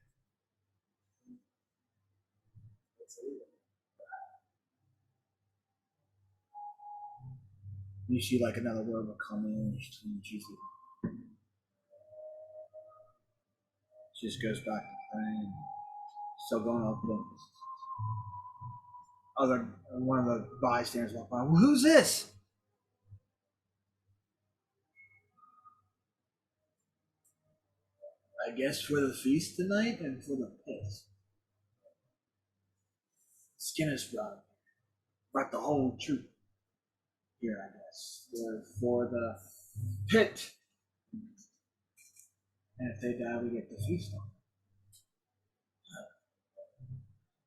You see like another word will come in and she just goes back to praying. Still going up the one of the bystanders walk by. Well, who's this? I guess for the feast tonight and for the pit. Skinner's brought the whole troop here, I guess. For the pit. And if they die, we get the feast on.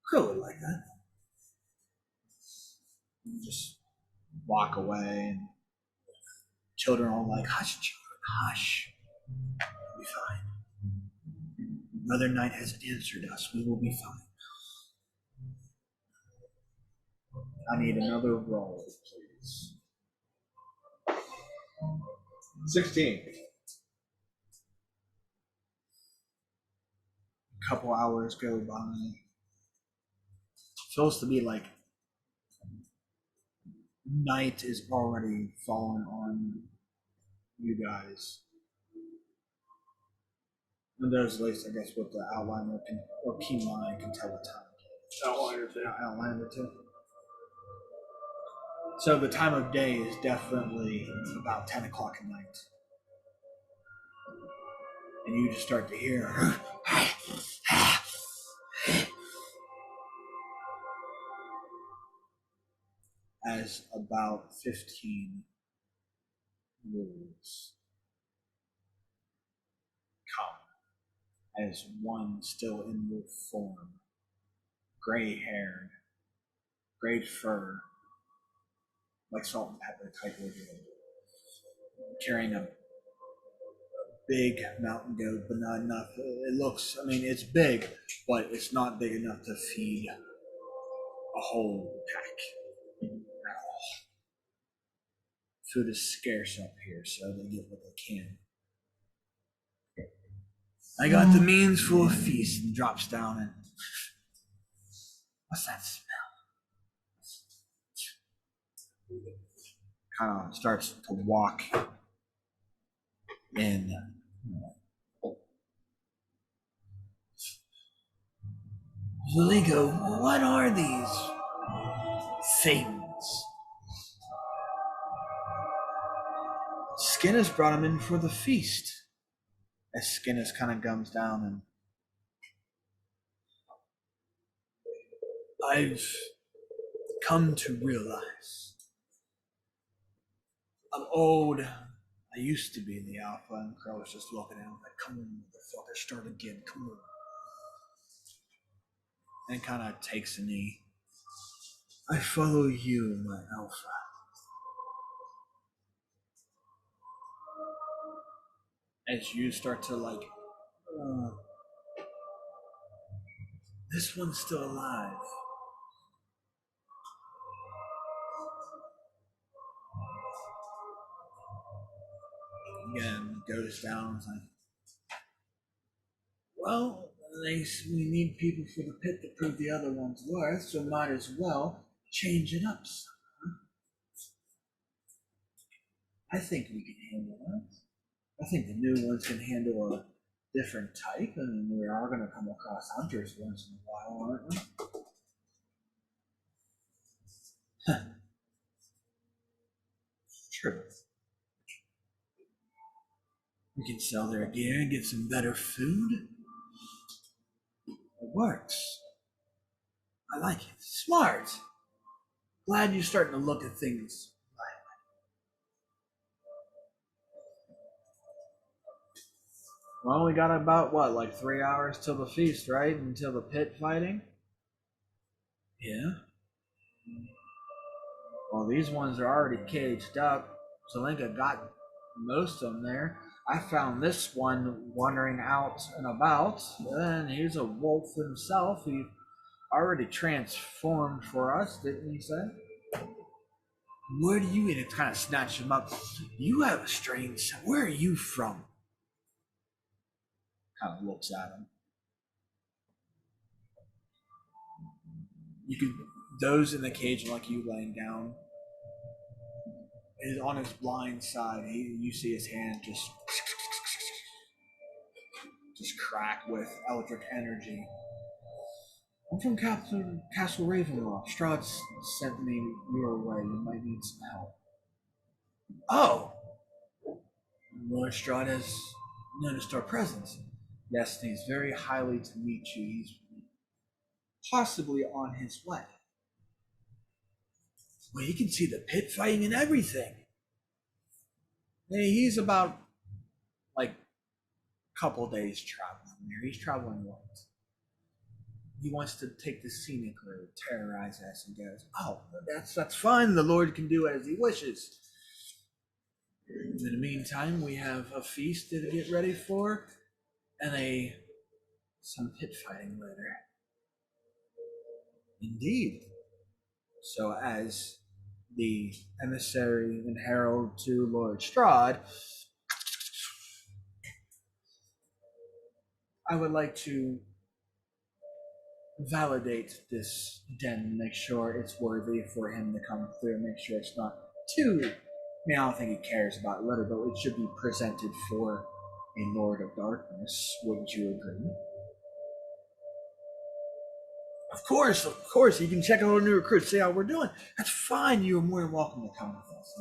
Crow would like that. You just walk away, and children are all like, hush, children, hush. We'll be fine. Mother Night has answered us. We will be fine. I need another roll, please. 16. A couple hours go by. Supposed to be like night is already falling on you guys. And there's at least, I guess, what the outliner can, or Keyline can tell the time. Outliner too. Outliner too. So the time of day is definitely about 10 o'clock at night. And you just start to hear as about 15 wolves come as one still in wolf form, gray-haired, gray fur, like salt and pepper type of carrying a big mountain goat, but not enough. It looks, I mean, it's big, but it's not big enough to feed a whole pack at all. Food is scarce up here, so they get what they can. I got the means for a feast, and drops down and what's that smell? Kind of starts to walk in. Zuliko, what are these things? Skinner's brought him in for the feast. As Skinner's kind of gums down, and I've come to realize I'm old. I used to be in the Alpha, and Crow was just looking at him like, come on, motherfucker, start again, come on. And kind of takes a knee. I follow you, my Alpha. as you start to like, this one's still alive. Again, goes down. It's like, well, we need people for the pit to prove the other one's worth, so might as well change it up some. I think we can handle that. I think the new ones can handle a different type, and we are going to come across hunters once in a while, aren't we? True. We can sell their gear and get some better food. It works. I like it. Smart. Glad you're starting to look at things. Well, we got about what, like 3 hours till the feast, right? Until the pit fighting? Yeah. Well, these ones are already caged up. Zelenka got most of them there. I found this one wandering out and about, and he's a wolf himself. He already transformed for us, didn't he say? Where do you, and it kind of snatched him up. You have a strange, where are you from? Kind of looks at him. You could, those in the cage like you laying down. Is on his blind side. You see his hand just crack with electric energy. I'm from Castle Ravenloft. Strahd sent me your way. You might need some help. Oh! Lord Strahd has noticed our presence. Yes, and he's very highly to meet you. He's possibly on his way. Well, you can see the pit fighting and everything. Hey, he's about like a couple days traveling there. He's traveling once. He wants to take the scenic road, terrorize us, and goes, oh, that's fine. The Lord can do as he wishes. In the meantime, we have a feast to get ready for, and some pit fighting later. Indeed. So as the emissary and herald to Lord Strahd, I would like to validate this den, make sure it's worthy for him to come through, make sure it's not too, I mean, I don't think he cares about letter, but it should be presented for a Lord of Darkness. Wouldn't you agree? Of course, you can check out our new recruits, see how we're doing. That's fine, you're more than welcome to come with us.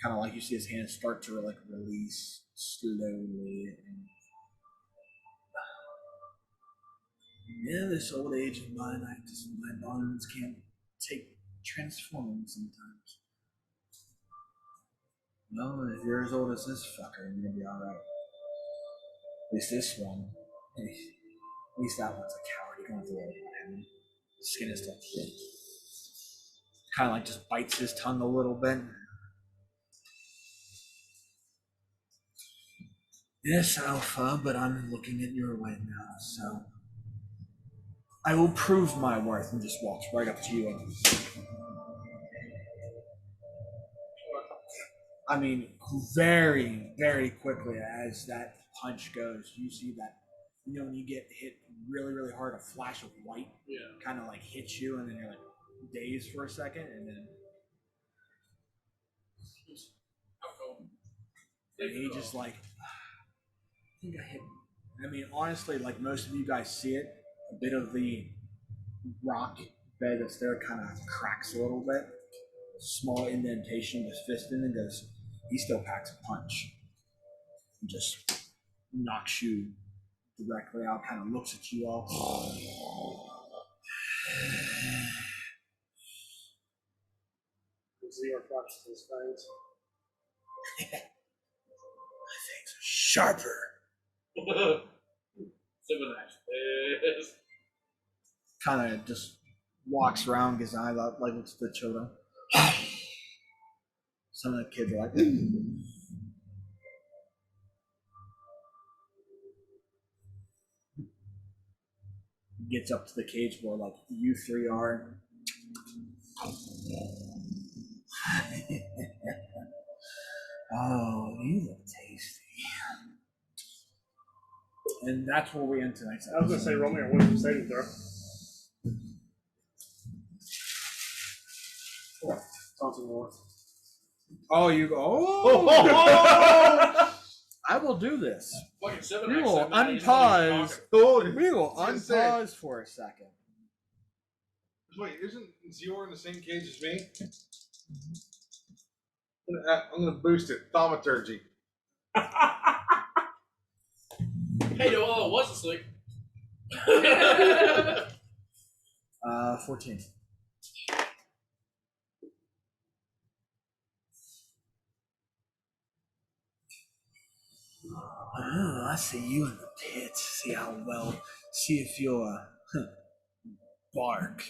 Kind of like you see his hands start to like release slowly. And yeah, this old age of mine, my bones can't take transforming sometimes. Well, if you're as old as this fucker, you're gonna be alright. At least this one. At least that one's a coward. You don't have to worry about him. His skin is still thick. Kind of like just bites his tongue a little bit. Yes, Alpha, but I'm looking at your way now, so I will prove my worth, and just walks right up to you. And I mean, very, very quickly as that punch goes, you see that, you know, when you get hit really, really hard, a flash of white kind of like hits you, and then you're like dazed for a second, and then he just like, I think I hit him. I mean, honestly, like most of you guys see it, a bit of the rock bed that's there kind of cracks a little bit. A small indentation, just fist in, and goes, he still packs a punch. And just knocks you directly out, kind of looks at you all. Zero flaps to his fangs. My things are sharper. Kind of just walks around, gets an eye up, like looks at the children. Some of the kids are like, gets up to the cage where like you three are. Oh, you look tasty. And that's where we end tonight's I was gonna say, roll me a wisdom saving throw. Taunting more. Oh, you go. I will do this. Fucking 7x We will said that, he's unpause. not even We will I was gonna say. unpause for a second. Wait, isn't Zior in the same cage as me? I'm gonna boost it. Thaumaturgy. talking. Hey, no, I was asleep. 14. Oh, I see you in the pits. See how well. See if you'll bark.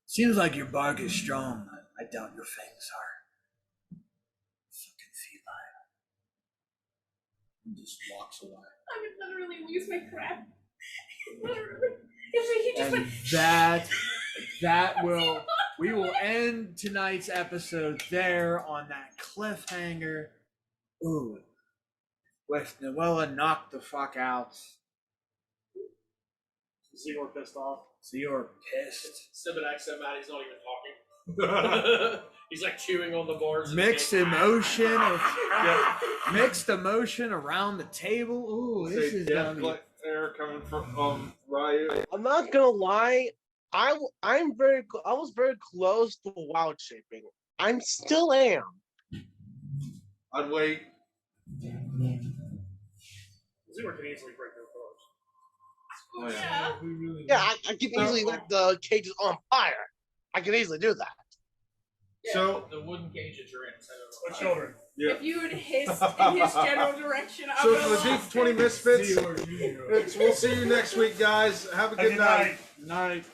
Seems like your bark is strong. I doubt your fangs are. Fucking feline. And just walks away. I would literally lose my crap. Literally. If he just And went, that will we will end tonight's episode there on that cliffhanger. Ooh, with Noella knocked the fuck out. Zero pissed off. So you're pissed. 7x said Matt, he's not even talking. He's like chewing on the bars. of the Mixed cake. emotion around the table. Ooh, this is gonna be. Air coming from Ryu. I'm not gonna lie. I was very close to wild shaping. I'm still am. I'd wait. Zero can easily break their clothes. Oh, yeah. We really Yeah, I can easily let the cages on fire. I can easily do that. Yeah, So- the wooden cage that you're in. Set it What on children? Yeah. If you would hiss in his general direction, I So would for the have D20 Misfits, Zero, Junior. we'll see you next week, guys. Have a good night. Night.